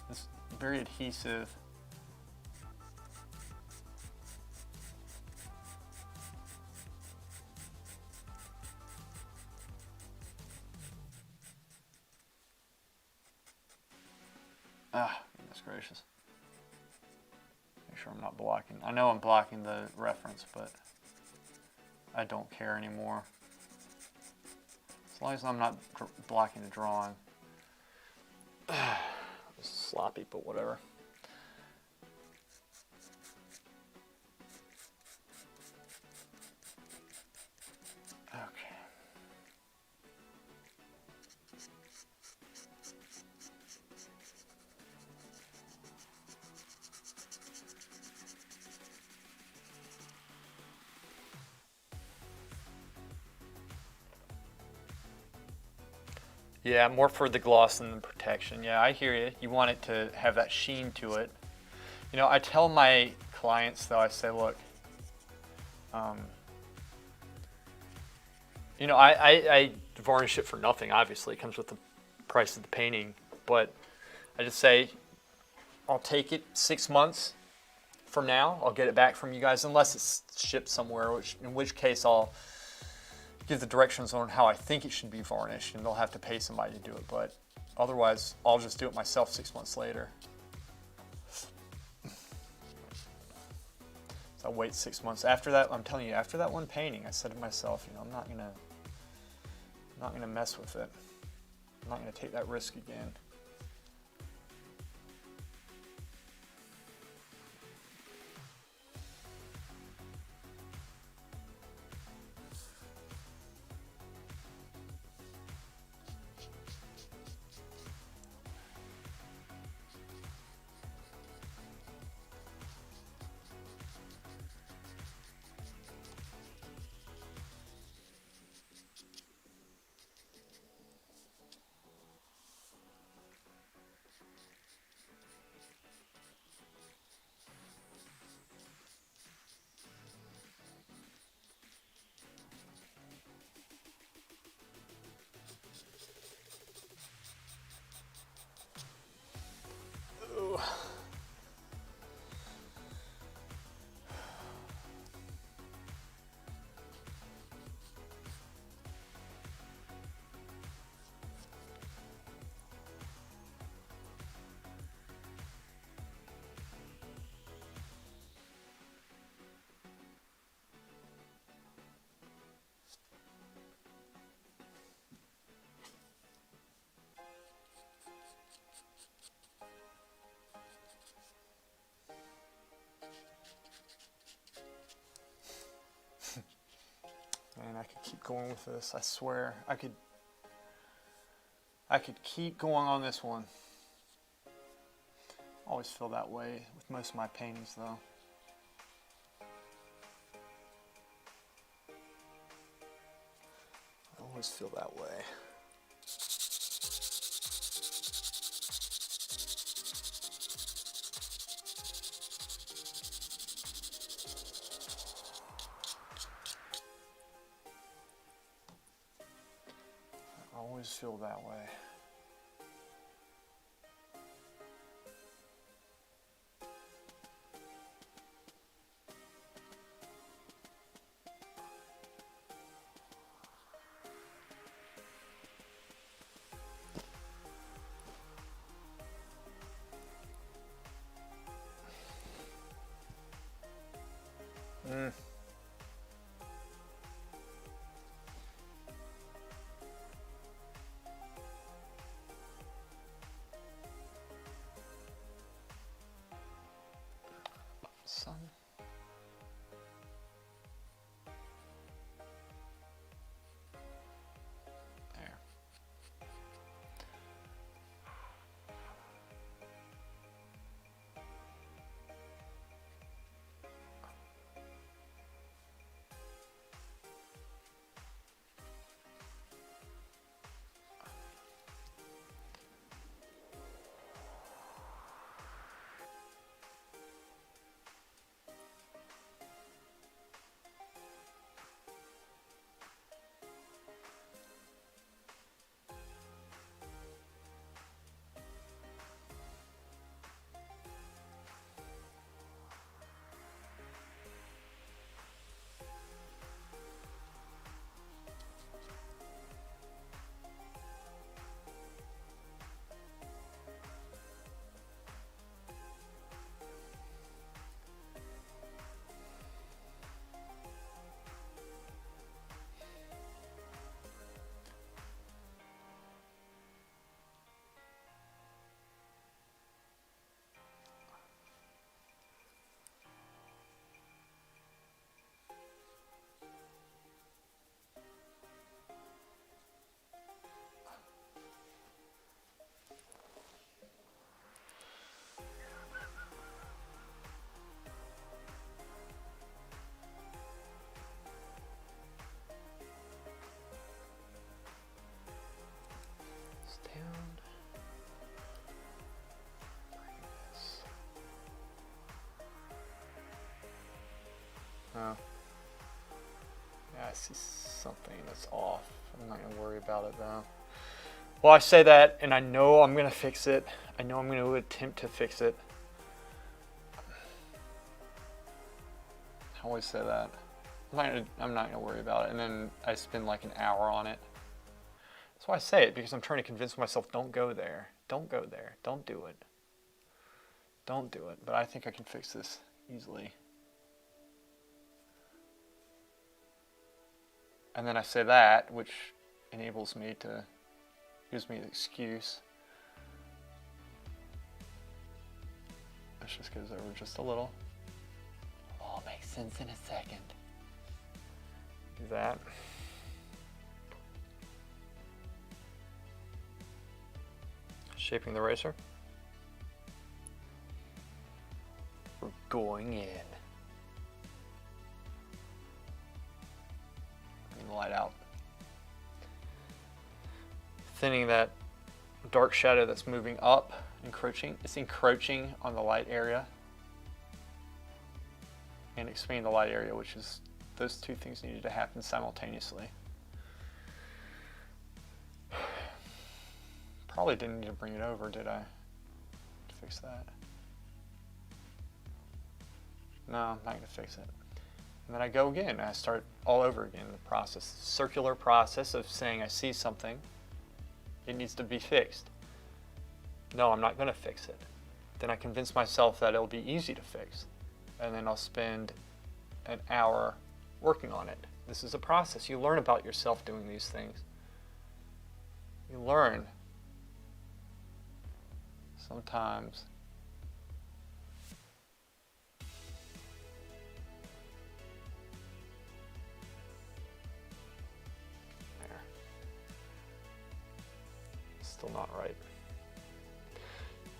[SPEAKER 1] It's very adhesive. Ah, goodness gracious. Make sure I'm not blocking. I know I'm blocking the reference, but I don't care anymore. As long as I'm not blocking the drawing. Sloppy, but whatever. Okay. Yeah, more for the gloss than the protection. Yeah, I hear you. You want it to have that sheen to it. You know, I tell my clients, though, I say, look, you know, I varnish it for nothing, obviously. It comes with the price of the painting. But I just say, I'll take it 6 months from now. I'll get it back from you guys, unless it's shipped somewhere, in which case I'll give the directions on how I think it should be varnished, and they'll have to pay somebody to do it. But otherwise, I'll just do it myself 6 months later. So I'll wait 6 months. After that, I'm telling you, after that one painting, I said to myself, you know, I'm not gonna mess with it. I'm not gonna take that risk again. Man, I could keep going with this. I swear, I could keep going on this one. I always feel that way with most of my paintings, though. I always feel that way. I always feel that way. see something that's off. I'm not gonna worry about it though. Well, I say that, and I know I'm gonna fix it. I know I'm gonna attempt to fix it. I always say that. I'm not gonna worry about it, and then I spend like an hour on it. That's why I say it, because I'm trying to convince myself, don't go there. Don't go there. Don't do it. Don't do it. But I think I can fix this easily. And then I say that, which enables me to, gives me an excuse. This just goes over just a little. All makes sense in a second. Do that. Shaping the eraser. We're going in. Bring the light out. Thinning that dark shadow that's moving up, encroaching. It's encroaching on the light area. And expanding the light area, which is, those two things needed to happen simultaneously. Probably didn't need to bring it over, did I? To fix that. No, I'm not gonna fix it. And then I go again, and I start all over again, the process. Circular process of saying I see something, it needs to be fixed. No, I'm not gonna fix it. Then I convince myself that it'll be easy to fix. And then I'll spend an hour working on it. This is a process. You learn about yourself doing these things. You learn. Sometimes there. Still not right.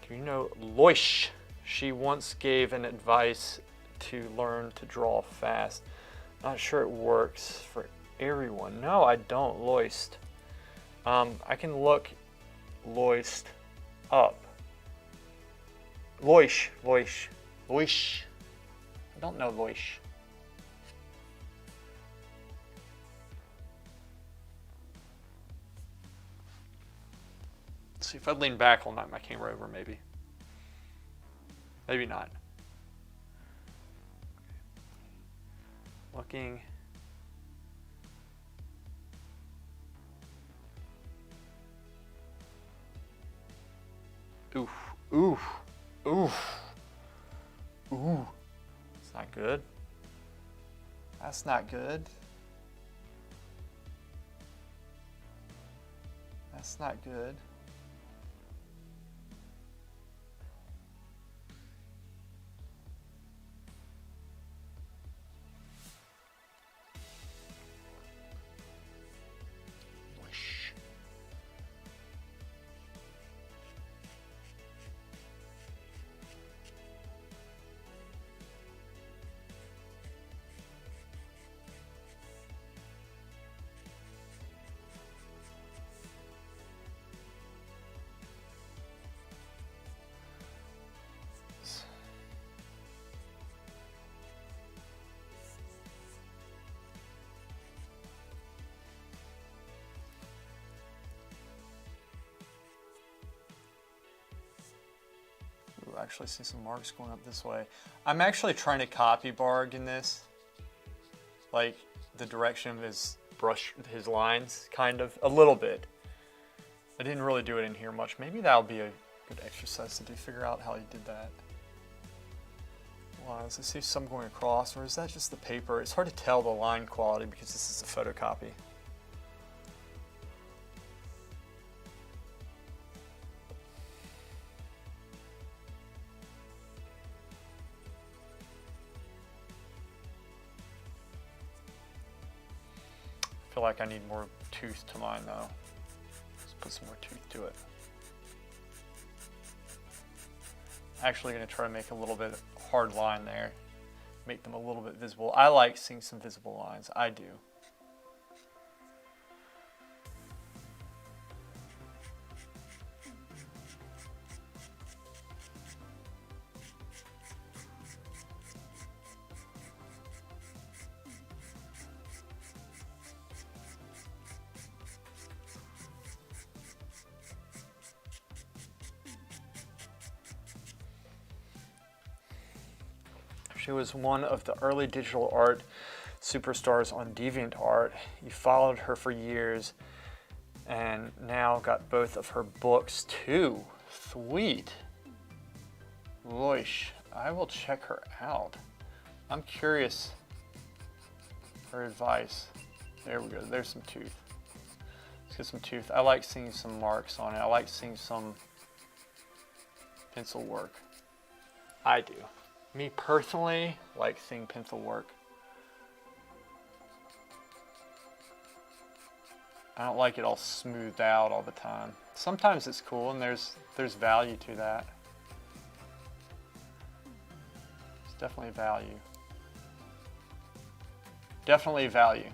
[SPEAKER 1] Do you know Loish? She once gave an advice to learn to draw fast. Not sure it works for everyone. No, I don't. Loist. I can look Loist up. Loish. I don't know Loish. Let's see, if I lean back, I'll knock my camera over maybe. Maybe not. Looking. Oof. Ooh. It's not good. That's not good. That's not good. Actually see some marks going up this way. I'm actually trying to copy Bargue in this, like the direction of his brush, his lines, kind of a little bit. I didn't really do it in here much. Maybe that'll be a good exercise to do, figure out how he did that. Lines. I see some going across, or is that just the paper? It's hard to tell the line quality because this is a photocopy. I feel like I need more tooth to mine though. Let's put some more tooth to it. Actually going to try to make a little bit hard line there. Make them a little bit visible. I like seeing some visible lines. I do. She was one of the early digital art superstars on DeviantArt. You followed her for years and now got both of her books too. Sweet. Loish, I will check her out. I'm curious her advice. There we go, there's some tooth. Let's get some tooth. I like seeing some marks on it. I like seeing some pencil work. I do. Me personally, like seeing pencil work. I don't like it all smoothed out all the time. Sometimes it's cool and there's value to that. It's definitely value. Definitely value.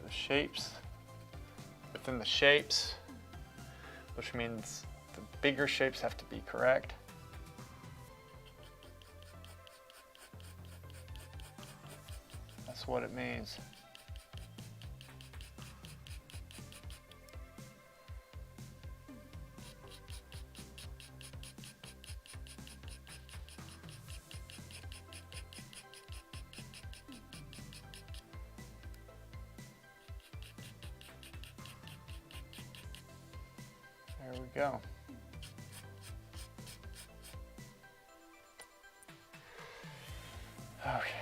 [SPEAKER 1] The shapes. Within the shapes, which means the bigger shapes have to be correct. That's what it means. There we go. Okay.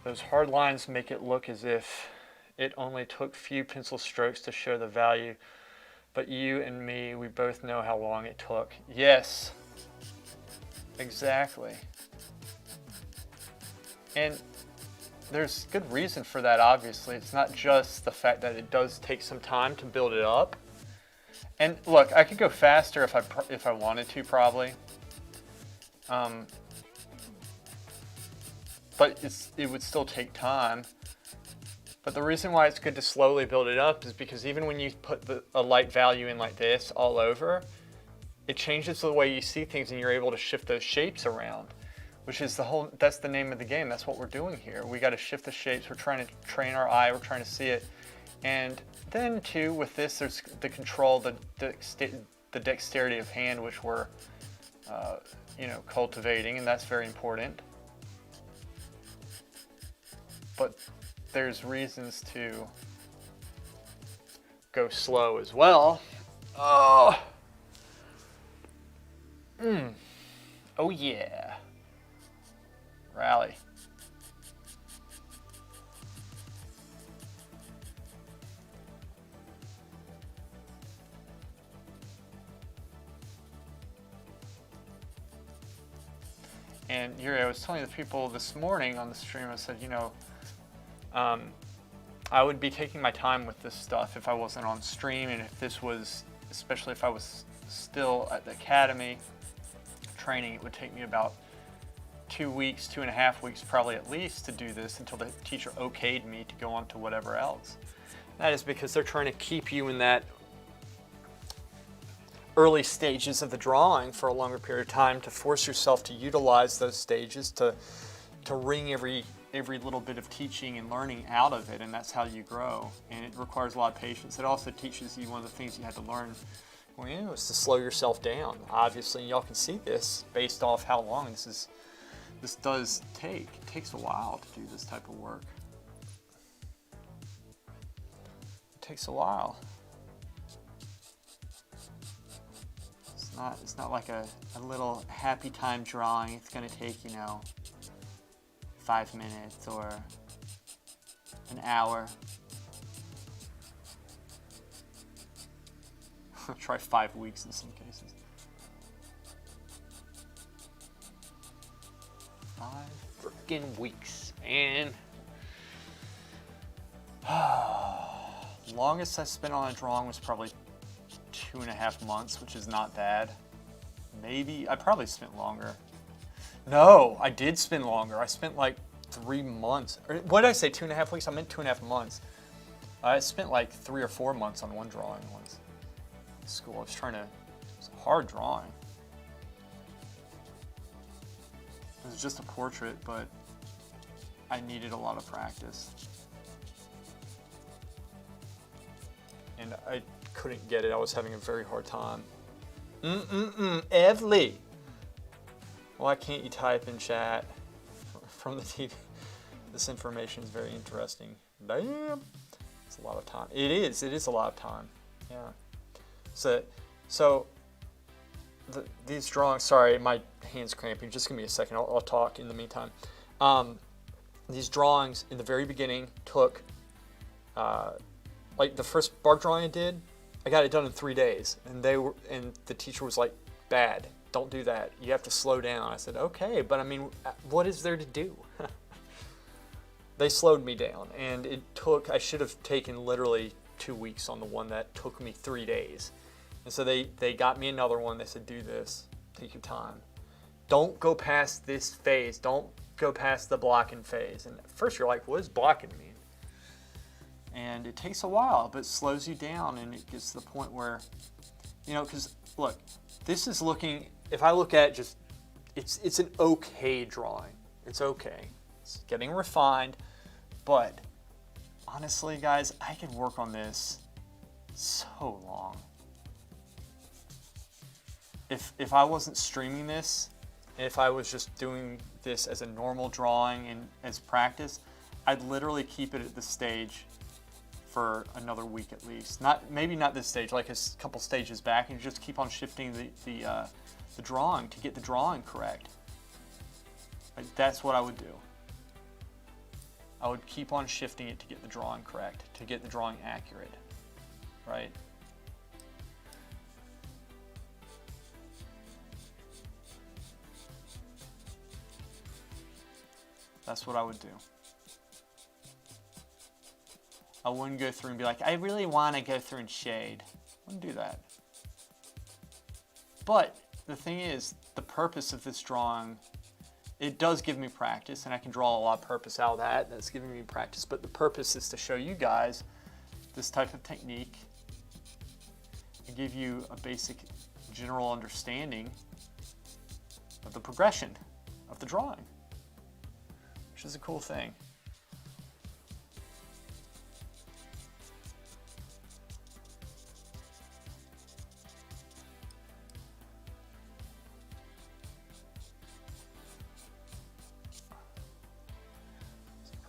[SPEAKER 1] Those hard lines make it look as if it only took few pencil strokes to show the value, but you and me, we both know how long it took. Yes, exactly. And there's good reason for that, obviously. It's not just the fact that it does take some time to build it up. And look, I could go faster if I wanted to, probably. But it would still take time. But the reason why it's good to slowly build it up is because even when you put a light value in like this all over, it changes the way you see things and you're able to shift those shapes around, which is that's the name of the game. That's what we're doing here. We got to shift the shapes. We're trying to train our eye. We're trying to see it. And then too, with this, there's the control, the dexterity of hand, which we're cultivating, and that's very important. But there's reasons to go slow as well. Oh, oh yeah, rally. And Yuriy, I was telling the people this morning on the stream, I said, I would be taking my time with this stuff if I wasn't on stream, and if this was, especially if I was still at the academy training, it would take me about 2 weeks, 2.5 weeks probably at least to do this until the teacher okayed me to go on to whatever else. That is because they're trying to keep you in that early stages of the drawing for a longer period of time to force yourself to utilize those stages to wring every little bit of teaching and learning out of it, and that's how you grow. And it requires a lot of patience. It also teaches you one of the things you had to learn is to slow yourself down. Obviously, y'all can see this based off how long this does take. It takes a while to do this type of work. It takes a while. It's not like a little happy time drawing. It's gonna take, 5 minutes or an hour. I'll try 5 weeks in some cases. 5 freaking weeks, man. Longest I spent on a drawing was probably 2.5 months, which is not bad. Maybe, I probably spent longer. No, I did spend longer. I spent like 3 months. Or, what did I say, 2.5 weeks? I meant 2.5 months. I spent like 3 or 4 months on one drawing once in school. I was trying to, it's a hard drawing. It was just a portrait, but I needed a lot of practice. And I couldn't get it. I was having a very hard time. Evely! Why can't you type in chat from the TV? This information is very interesting. Damn! It's a lot of time. It is a lot of time. Yeah. So these drawings, sorry, my hand's cramping. Just give me a second. I'll talk in the meantime. These drawings in the very beginning took, like the first bark drawing I did, I got it done in 3 days. And the teacher was like, bad, don't do that. You have to slow down. I said, okay, but I mean, what is there to do? They slowed me down, and it took, I should have taken literally 2 weeks on the one that took me 3 days. And so they got me another one. They said, do this, take your time. Don't go past this phase. Don't go past the blocking phase. And at first you're like, what does blocking mean? And it takes a while, but it slows you down, and it gets to the point where, you know, because look, this is looking, if I look at just, it's an okay drawing. It's okay. It's getting refined, but honestly, guys, I could work on this so long. If I wasn't streaming this, if I was just doing this as a normal drawing and as practice, I'd literally keep it at this stage for another week at least. Maybe not this stage, like a couple stages back, and just keep on shifting the drawing to get the drawing correct. Like, that's what I would do. I would keep on shifting it to get the drawing correct, to get the drawing accurate, right? That's what I would do. I wouldn't go through and be like, I really want to go through and shade. I wouldn't do that. But the thing is, the purpose of this drawing, it does give me practice, and I can draw a lot of purpose out of that. That's giving me practice. But the purpose is to show you guys this type of technique and give you a basic general understanding of the progression of the drawing, which is a cool thing.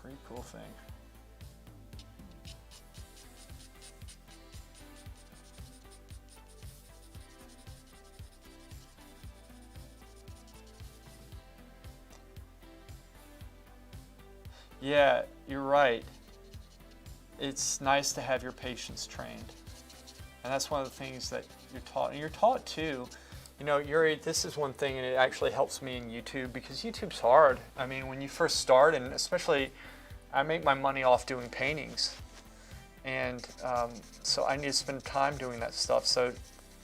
[SPEAKER 1] Pretty cool thing. Yeah, you're right. It's nice to have your patience trained. And that's one of the things that you're taught. And you're taught too. You know, Yuriy, this is one thing, and it actually helps me in YouTube, because YouTube's hard. I mean, when you first start, and especially, I make my money off doing paintings. And so I need to spend time doing that stuff. So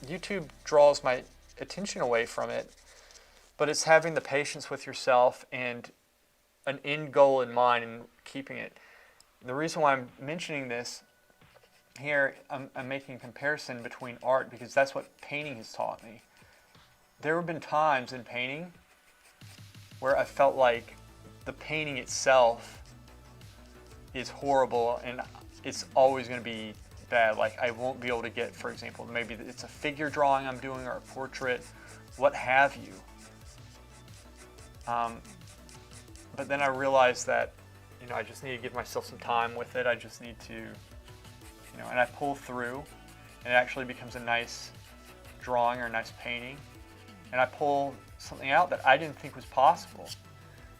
[SPEAKER 1] YouTube draws my attention away from it, but it's having the patience with yourself and an end goal in mind and keeping it. The reason why I'm mentioning this here, I'm making a comparison between art, because that's what painting has taught me. There have been times in painting where I felt like the painting itself is horrible and it's always going to be bad. Like, I won't be able to get, for example, maybe it's a figure drawing I'm doing or a portrait, what have you. But then I realized that, you know, I just need to give myself some time with it. I just need to, you know, and I pull through, and it actually becomes a nice drawing or a nice painting. And I pull something out that I didn't think was possible.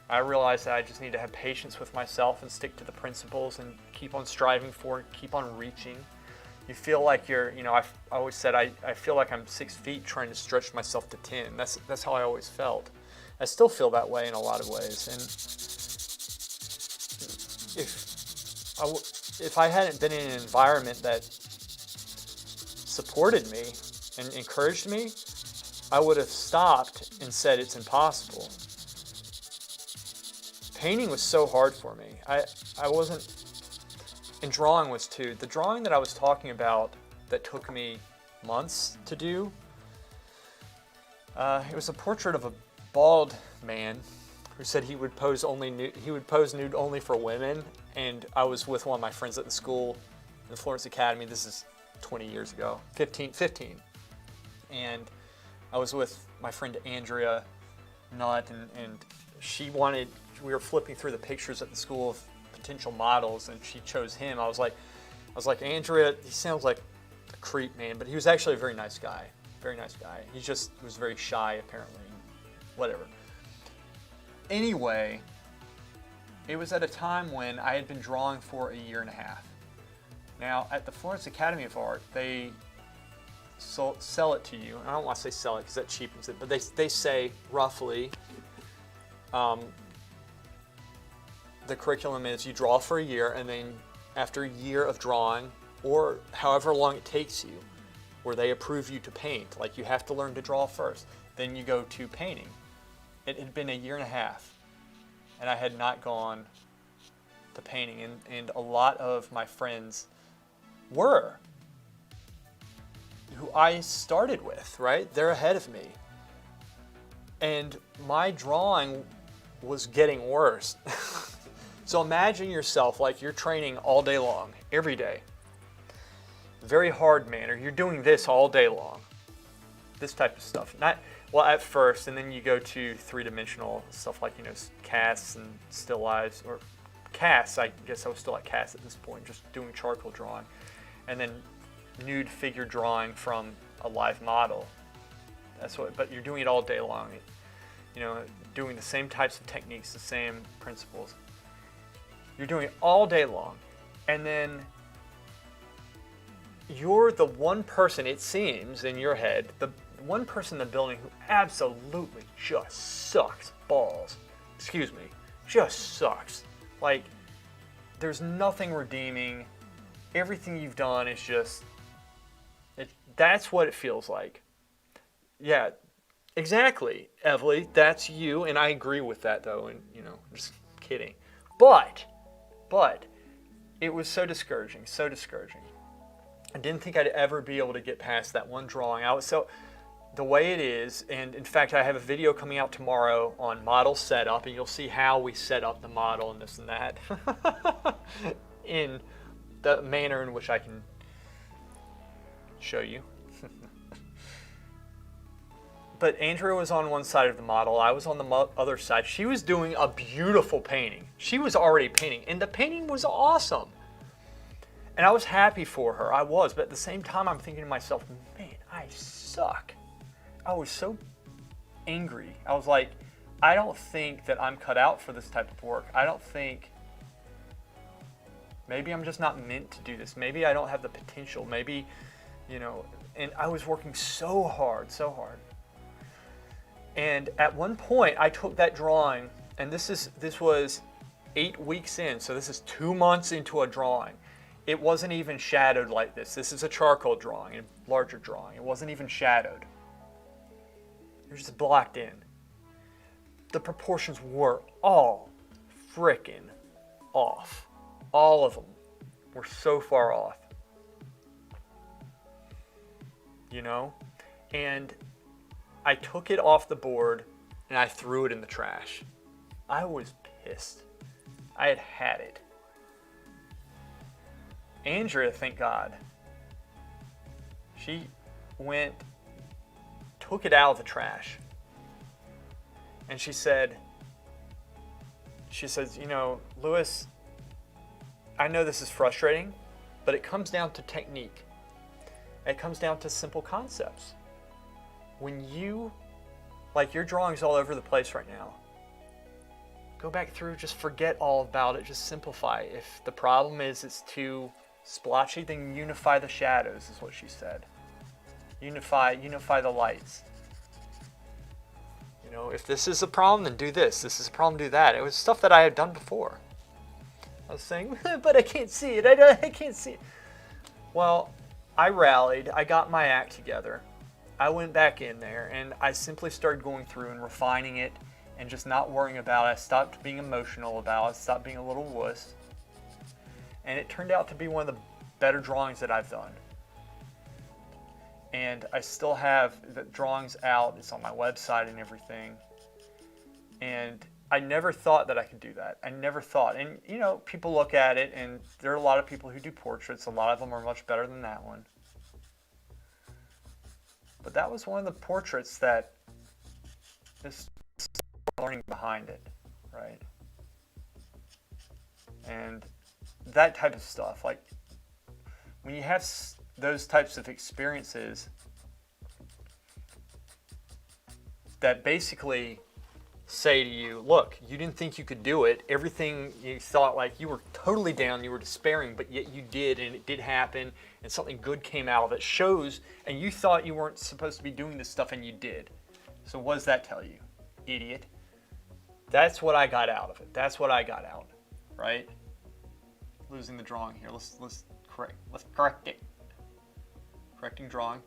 [SPEAKER 1] I realized that I just need to have patience with myself and stick to the principles and keep on striving for it, keep on reaching. You feel like you're, you know, I always said I feel like I'm 6 feet trying to stretch myself to 10. That's how I always felt. I still feel that way in a lot of ways. And if I hadn't been in an environment that supported me and encouraged me, I would have stopped and said it's impossible. Painting was so hard for me. I wasn't, and drawing was too. The drawing that I was talking about that took me months to do, it was a portrait of a bald man who said he would pose nude only for women, and I was with one of my friends at the school, the Florence Academy. This is 20 years ago, 15, and I was with my friend Andrea Nutt, and we were flipping through the pictures at the school of potential models, and she chose him. I was like, Andrea, he sounds like a creep, man, but he was actually a very nice guy. He just was very shy, apparently, whatever. Anyway, it was at a time when I had been drawing for a year and a half. Now, at the Florence Academy of Art, they sell it to you. I don't want to say sell it because that cheapens it, but they say roughly the curriculum is you draw for a year, and then after a year of drawing, or however long it takes you, where they approve you to paint, like you have to learn to draw first, then you go to painting. It had been a year and a half, and I had not gone to painting, and a lot of my friends were, who I started with, right? They're ahead of me. And my drawing was getting worse. So imagine yourself like you're training all day long, every day. Very hard manner. You're doing this all day long. This type of stuff. Well, at first, and then you go to three-dimensional stuff like, casts and still lives, or casts. I guess I was still at casts at this point, just doing charcoal drawing. And then nude figure drawing from a live model. But you're doing it all day long. Doing the same types of techniques, the same principles. You're doing it all day long. And then you're the one person, it seems, in your head, the one person in the building who absolutely just sucks balls. Excuse me. Just sucks. Like, there's nothing redeeming. Everything you've done is just... that's what it feels like. Yeah, exactly, Evely. That's you, and I agree with that, though, and, just kidding. But, it was so discouraging, so discouraging. I didn't think I'd ever be able to get past that one drawing. The way it is, and in fact, I have a video coming out tomorrow on model setup, and you'll see how we set up the model and this and that in the manner in which I can show you. But Andrea was on one side of the model. I was on the other side. She was doing a beautiful painting. She was already painting, and the painting was awesome. And I was happy for her. I was, but at the same time, I'm thinking to myself, man, I suck. I was so angry. I was like, I don't think that I'm cut out for this type of work. I don't think, maybe I'm just not meant to do this. Maybe I don't have the potential. Maybe, and I was working so hard. And at one point, I took that drawing, and this was 8 weeks in, so this is 2 months into a drawing. It wasn't even shadowed like this. This is a charcoal drawing, a larger drawing. It wasn't even shadowed. It was just blocked in. The proportions were all frickin' off. All of them were so far off. And I took it off the board and I threw it in the trash. I was pissed. I had it. Andrea, thank God, she took it out of the trash. And she says, Lewis, I know this is frustrating, but it comes down to technique. It comes down to simple concepts. When your drawing's all over the place right now, go back through, just forget all about it, just simplify. If the problem is it's too splotchy, then unify the shadows, is what she said. Unify the lights. If this is a problem, then do this. This is a problem, do that. It was stuff that I had done before. I was saying, but I can't see it. I can't see it. Well, I rallied. I got my act together. I went back in there and I simply started going through and refining it and just not worrying about it. I stopped being emotional about it. I stopped being a little wuss. And it turned out to be one of the better drawings that I've done. And I still have the drawings out. It's on my website and everything. And I never thought that I could do that. I never thought. And, you know, people look at it, and there are a lot of people who do portraits. A lot of them are much better than that one. But that was one of the portraits that is learning behind it, right? And that type of stuff, like when you have those types of experiences that basically say to you, look, you didn't think you could do it. Everything you thought, like you were totally down, you were despairing, but yet you did, and it did happen, and something good came out of it. Shows, and you thought you weren't supposed to be doing this stuff, and you did. So what does that tell you, idiot? That's what I got out of it. That's what I got out, right? Losing the drawing here. Let's correct it. Correcting drawing.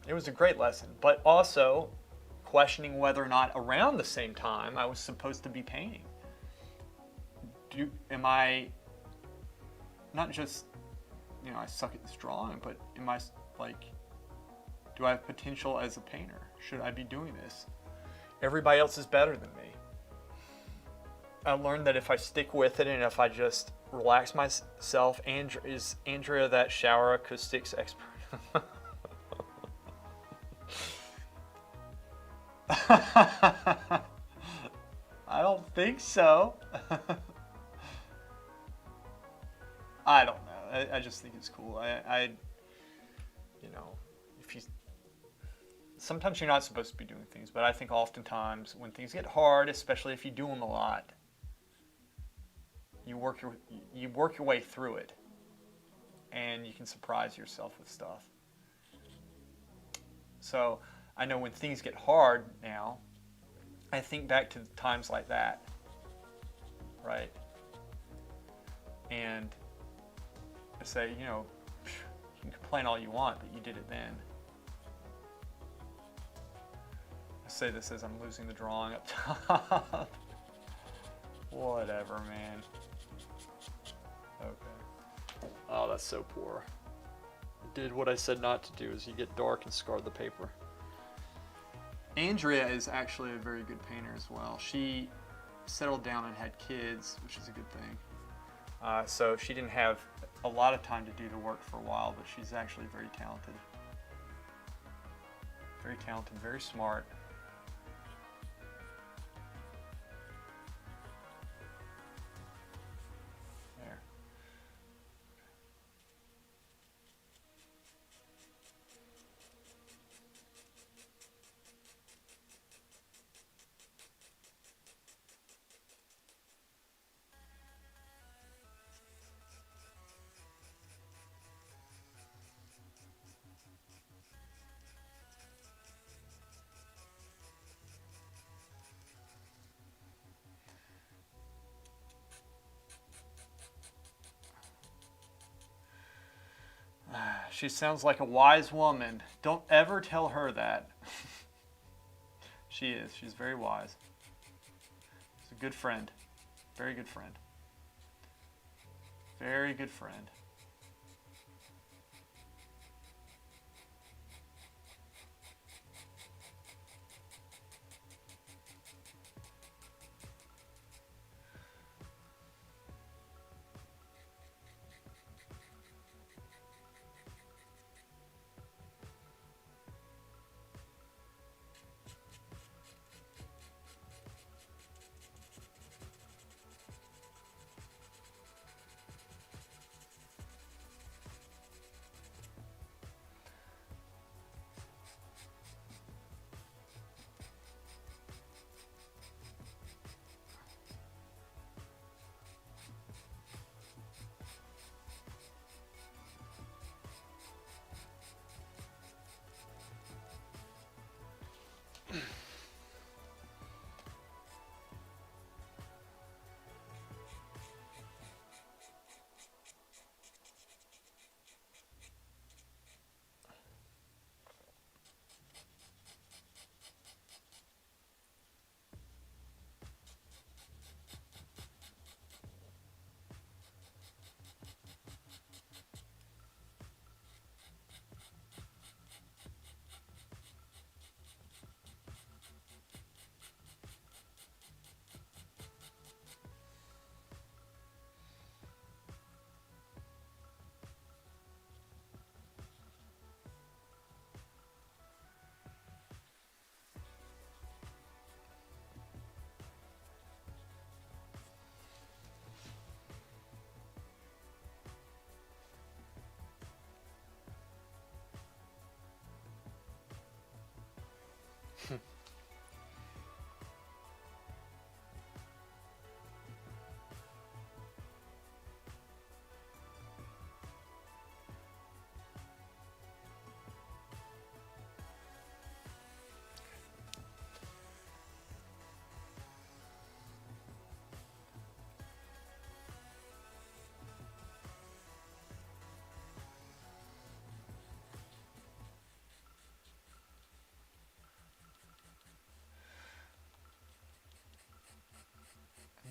[SPEAKER 1] It was a great lesson, but also questioning whether or not around the same time I was supposed to be painting. Am I not just, you know, I suck at this drawing, but am I like, do I have potential as a painter? Should I be doing this? Everybody else is better than me. I learned that if I stick with it and if I just relax myself, is Andrea that shower acoustics expert? I don't think so. I don't know. I just think it's cool. You know, sometimes you're not supposed to be doing things, but I think oftentimes when things get hard, especially if you do them a lot, you work your way through it, and you can surprise yourself with stuff. So I know when things get hard now, I think back to times like that, right? And I say, you know, you can complain all you want, but you did it then. I say this as I'm losing the drawing up top. Whatever, man. Okay. Oh, that's so poor. I did what I said not to do, is you get dark and scar the paper. Andrea is actually a very good painter as well. She settled down and had kids, which is a good thing. So she didn't have a lot of time to do the work for a while, but she's actually very talented. Very talented, very smart. There. She sounds like a wise woman. Don't ever tell her that. She is. She's very wise. She's a good friend. Very good friend. Very good friend.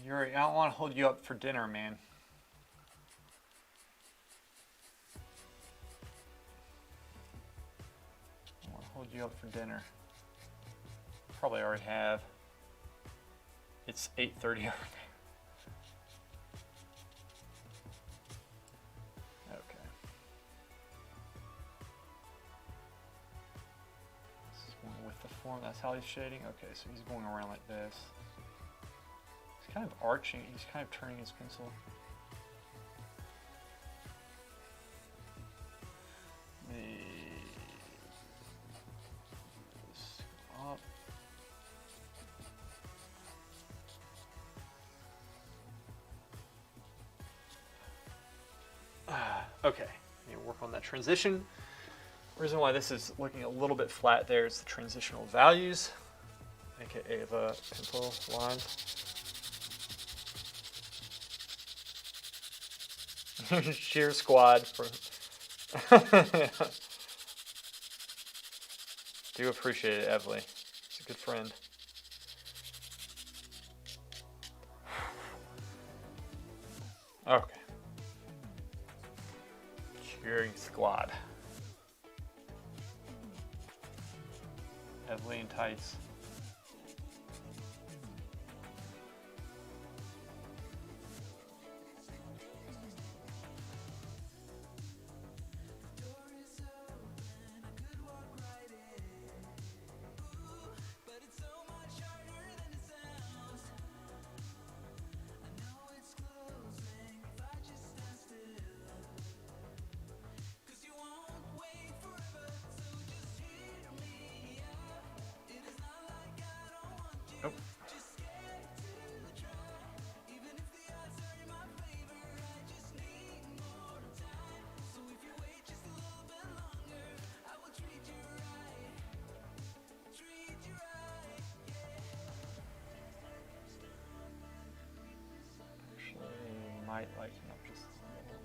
[SPEAKER 1] Yuriy, I don't want to hold you up for dinner, man. I want to hold you up for dinner. Probably already have. It's 8:30 over there. Okay. This is going with the form. That's how he's shading. Okay, so he's going around like this. He's kind of arching. He's kind of turning his pencil. Up. Okay, you work on that transition. The reason why this is looking a little bit flat there is the transitional values, aka the pencil lines. Cheer squad for. Do appreciate it, Evely. He's a good friend. Okay. Cheering squad. Evely in tights. Oh. Actually, might lighten up just a little.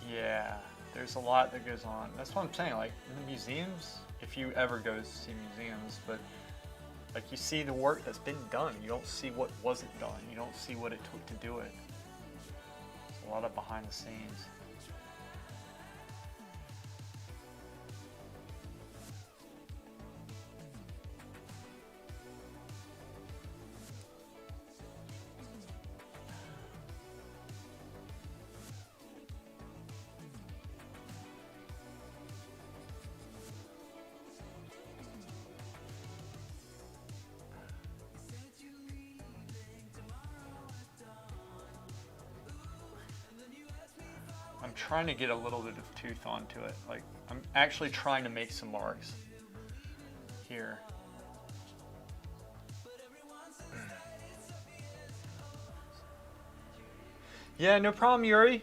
[SPEAKER 1] Yeah, there's a lot that goes on. That's what I'm saying, like in the museums, if you ever go see museums, but like you see the work that's been done, you don't see what wasn't done, you don't see what it took to do it. There's a lot of behind the scenes. I'm trying to get a little bit of tooth onto it. Like, I'm actually trying to make some marks here. Yeah, no problem, Yuriy.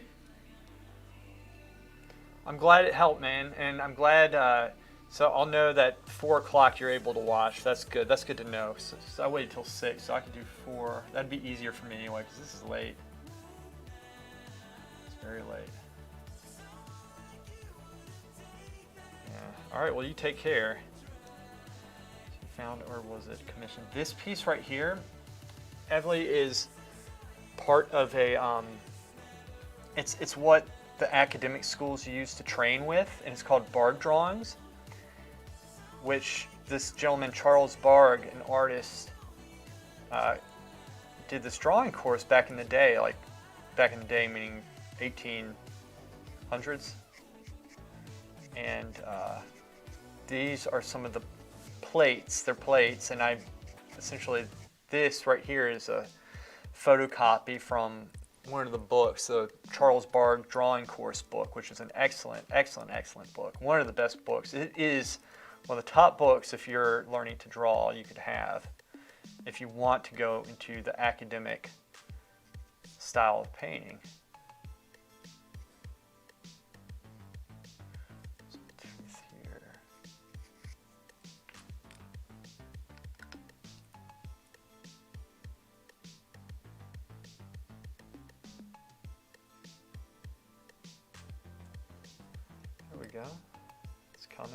[SPEAKER 1] I'm glad it helped, man, and I'm glad. So I'll know that 4 o'clock you're able to watch. That's good. That's good to know. So I waited till 6, so I could do 4. That'd be easier for me anyway, because this is late. It's very late. Yeah. All right. Well, you take care. Found, or was it commissioned? This piece right here, Evely, is part of a. It's what the academic schools use to train with, and it's called Barge Drawings, which this gentleman, Charles Bargue, an artist, did this drawing course back in the day, like back in the day meaning 1800s. And these are some of the plates, they're plates, and essentially this right here is a photocopy from one of the books, the Charles Bargue Drawing Course book, which is an excellent book. One of the best books. It is one of the top books if you're learning to draw you could have, if you want to go into the academic style of painting. go. It's coming.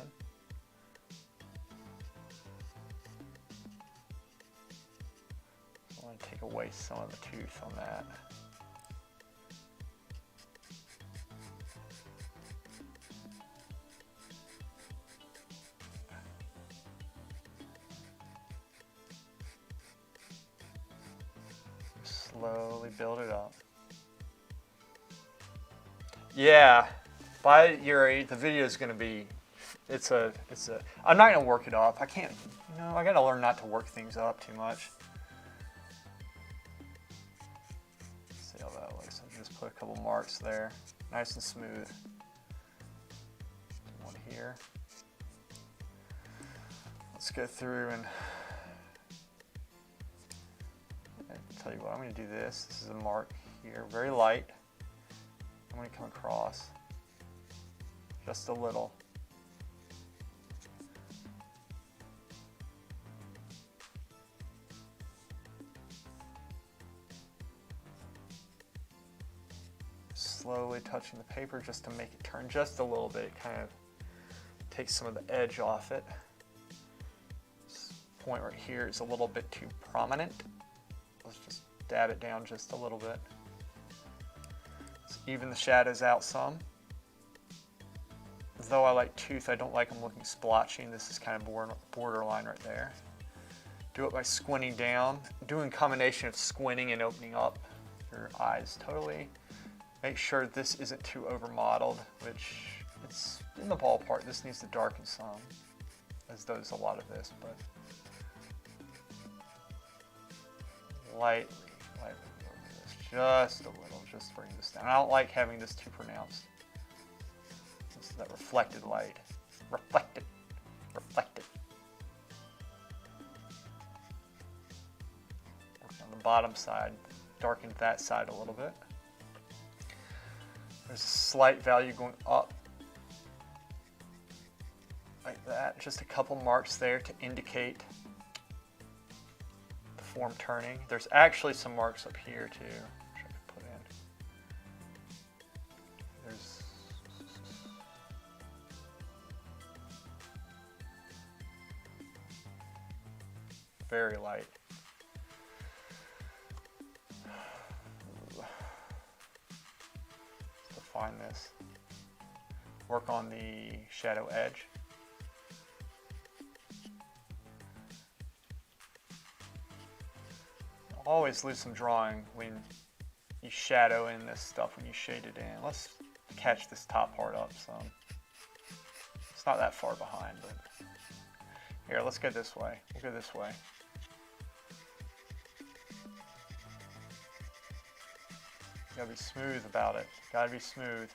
[SPEAKER 1] I want to take away some of the tooth on that. Slowly build it up. Yeah, by Yuriy, the video is going to be, I'm not going to work it up. I can't, I got to learn not to work things up too much. See how that looks. I just put a couple marks there. Nice and smooth. One here. Let's go through and I'll tell you what, I'm going to do this. This is a mark here, very light. I'm going to come across just a little. Slowly touching the paper just to make it turn just a little bit, kind of take some of the edge off it. This point right here is a little bit too prominent. Let's just dab it down just a little bit. Let's even the shadows out some. Though I like tooth, I don't like them looking splotchy, and this is kind of borderline right there. Do it by squinting down, doing a combination of squinting and opening up your eyes totally. Make sure this isn't too over modeled, which it's in the ballpark. This needs to darken some, as does a lot of this, but lightly over this, just a little, just bring this down. I don't like having this too pronounced. This is that reflected light. Reflected. Reflected. Working on the bottom side, darken that side a little bit. There's a slight value going up, like that. Just a couple marks there to indicate the form turning. There's actually some marks up here too, which I could put in. There's very light. Define this. Work on the shadow edge. Always lose some drawing when you shadow in this stuff, when you shade it in. Let's catch this top part up some. It's not that far behind, but here, let's go this way. We'll go this way. You gotta be smooth about it. Gotta be smooth.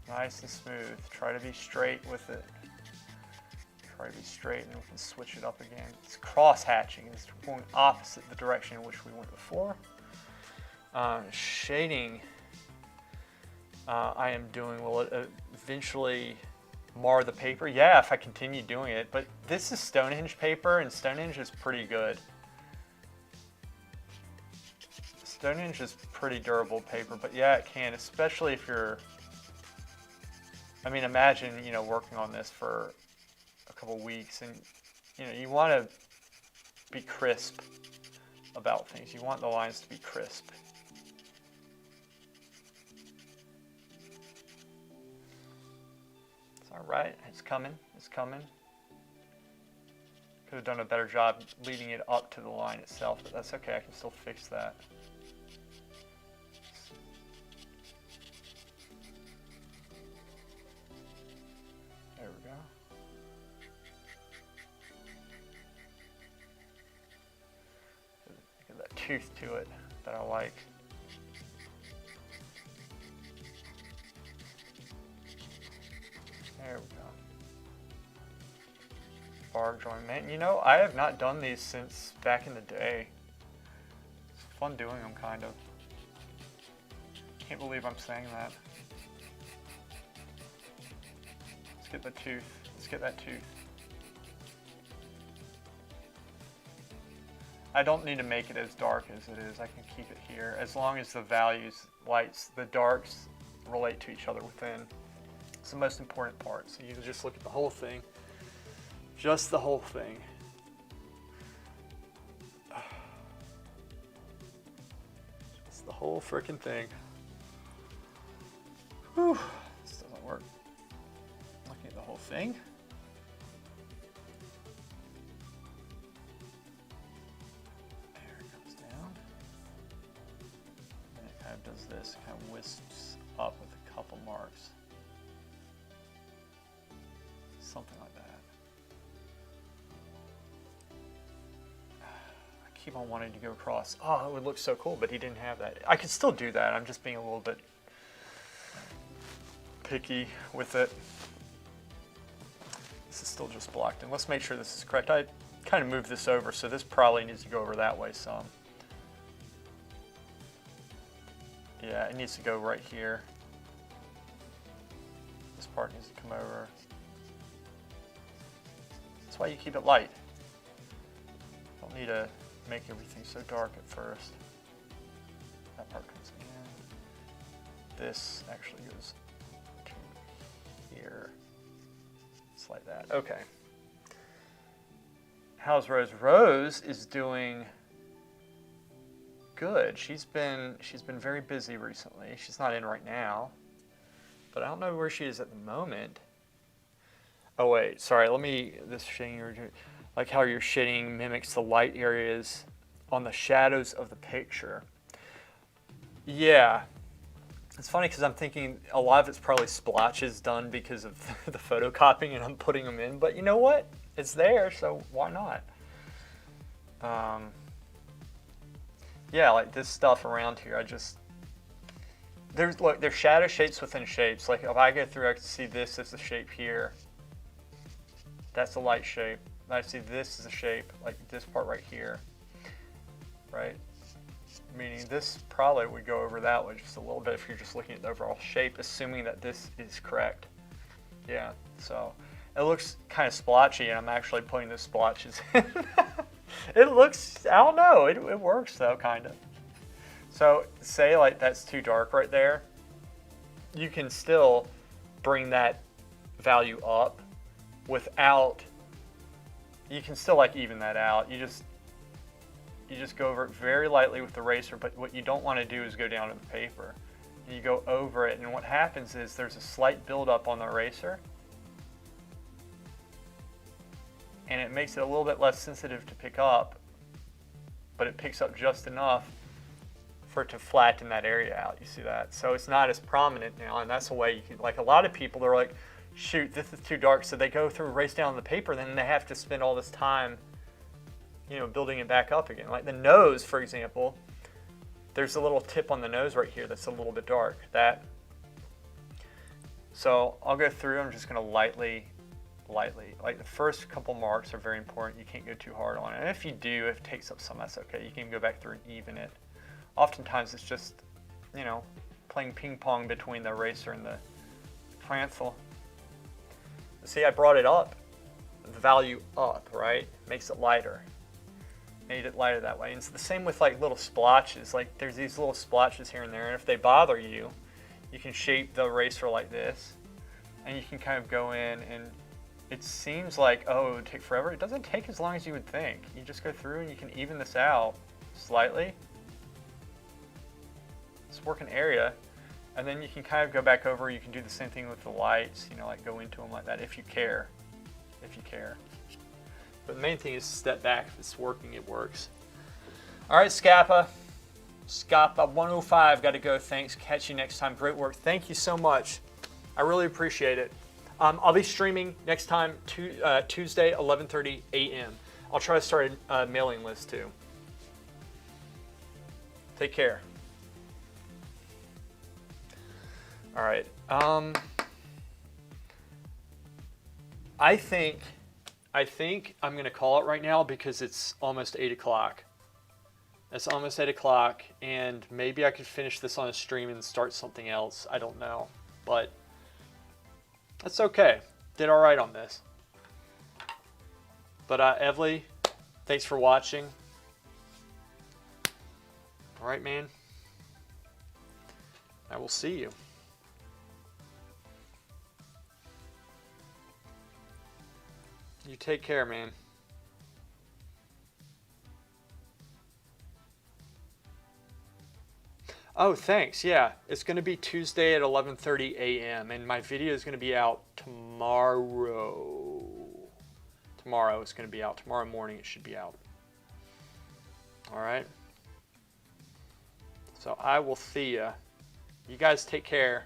[SPEAKER 1] Nice and smooth. Try to be straight with it. Try to be straight, and then we can switch it up again. It's cross-hatching. It's going opposite the direction in which we went before. Shading, I am doing, will it eventually mar the paper? Yeah, if I continue doing it, but this is Stonehenge paper, and Stonehenge is pretty good. Stonehenge is pretty durable paper, but yeah, it can, especially if you're, I mean, imagine, working on this for a couple weeks, and you want to be crisp about things. You want the lines to be crisp. All right, it's coming, it's coming. Could have done a better job leading it up to the line itself, but that's okay, I can still fix that. There we go. Get that tooth to it that I like. There we go. Barge Drawing, man. I have not done these since back in the day. It's fun doing them, kind of. Can't believe I'm saying that. Let's get the tooth. Let's get that tooth. I don't need to make it as dark as it is. I can keep it here as long as the values, lights, the darks relate to each other within. It's the most important part. So you just look at the whole thing. Just the whole thing. Just the whole freaking thing. Whew. This doesn't work. Looking at the whole thing. There it comes down. And it kind of does this. It kind of wisps up with a couple marks. Something like that. I keep on wanting to go across. Oh, it would look so cool, but he didn't have that. I could still do that. I'm just being a little bit picky with it. This is still just blocked in. Let's make sure this is correct. I kind of moved this over, so this probably needs to go over that way some. Yeah, it needs to go right here. This part needs to come over. That's why you keep it light. Don't need to make everything so dark at first. That part comes in. This actually goes to here. It's like that. Okay. How's Rose? Rose is doing good. She's been very busy recently. She's not in right now, but I don't know where she is at the moment. Oh wait, sorry. This shading, like how your shading mimics the light areas on the shadows of the picture. Yeah, it's funny because I'm thinking a lot of it's probably splotches done because of the photocopying, and I'm putting them in. But you know what? It's there, so why not? Yeah, like this stuff around here. There's shadow shapes within shapes. Like if I go through, I can see this as a shape here. That's a light shape. I see this as a shape, like this part right here, right? Meaning this probably would go over that way just a little bit if you're just looking at the overall shape, assuming that this is correct. Yeah, so it looks kind of splotchy, and I'm actually putting the splotches in. It looks, I don't know, it works though, kind of. So say like that's too dark right there, you can still bring that value up without, you can still like even that out. You just go over it very lightly with the eraser, but what you don't want to do is go down to the paper. You go over it, and what happens is there's a slight buildup on the eraser, and it makes it a little bit less sensitive to pick up, but it picks up just enough for it to flatten that area out. You see that? So it's not as prominent now, and that's the way you can, like a lot of people, they're like, shoot, this is too dark, so they go through, erase down the paper, then they have to spend all this time, you know, building it back up again. Like the nose, for example, there's a little tip on the nose right here that's a little bit dark. So I'll go through, I'm just gonna lightly, like the first couple marks are very important. You can't go too hard on it. And if you do, if it takes up some, that's okay. You can go back through and even it. Oftentimes it's just, you know, playing ping pong between the eraser and the pencil. See, I brought it up, the value up, right? Makes it lighter. Made it lighter that way. And it's the same with like little splotches. Like there's these little splotches here and there, and if they bother you, you can shape the eraser like this, and you can kind of go in, and it seems like, oh, it would take forever. It doesn't take as long as you would think. You just go through and you can even this out slightly. It's working area. And then you can kind of go back over. You can do the same thing with the lights, you know, like go into them like that if you care. If you care. But the main thing is step back. If it's working, it works. All right, Scappa. Scappa 105, got to go. Thanks. Catch you next time. Great work. Thank you so much. I really appreciate it. I'll be streaming next time, Tuesday, 11:30 a.m. I'll try to start a mailing list too. Take care. All right. I think I'm going to call it right now because it's almost 8 o'clock. It's almost 8 o'clock, and maybe I could finish this on a stream and start something else. I don't know, but that's okay. Did all right on this. But Evely, thanks for watching. All right, man. I will see you. You take care, man. Oh, thanks. Yeah, it's going to be Tuesday at 11:30 a.m. and my video is going to be out tomorrow. Tomorrow it's going to be out. Tomorrow morning it should be out. All right. So I will see ya. You guys take care.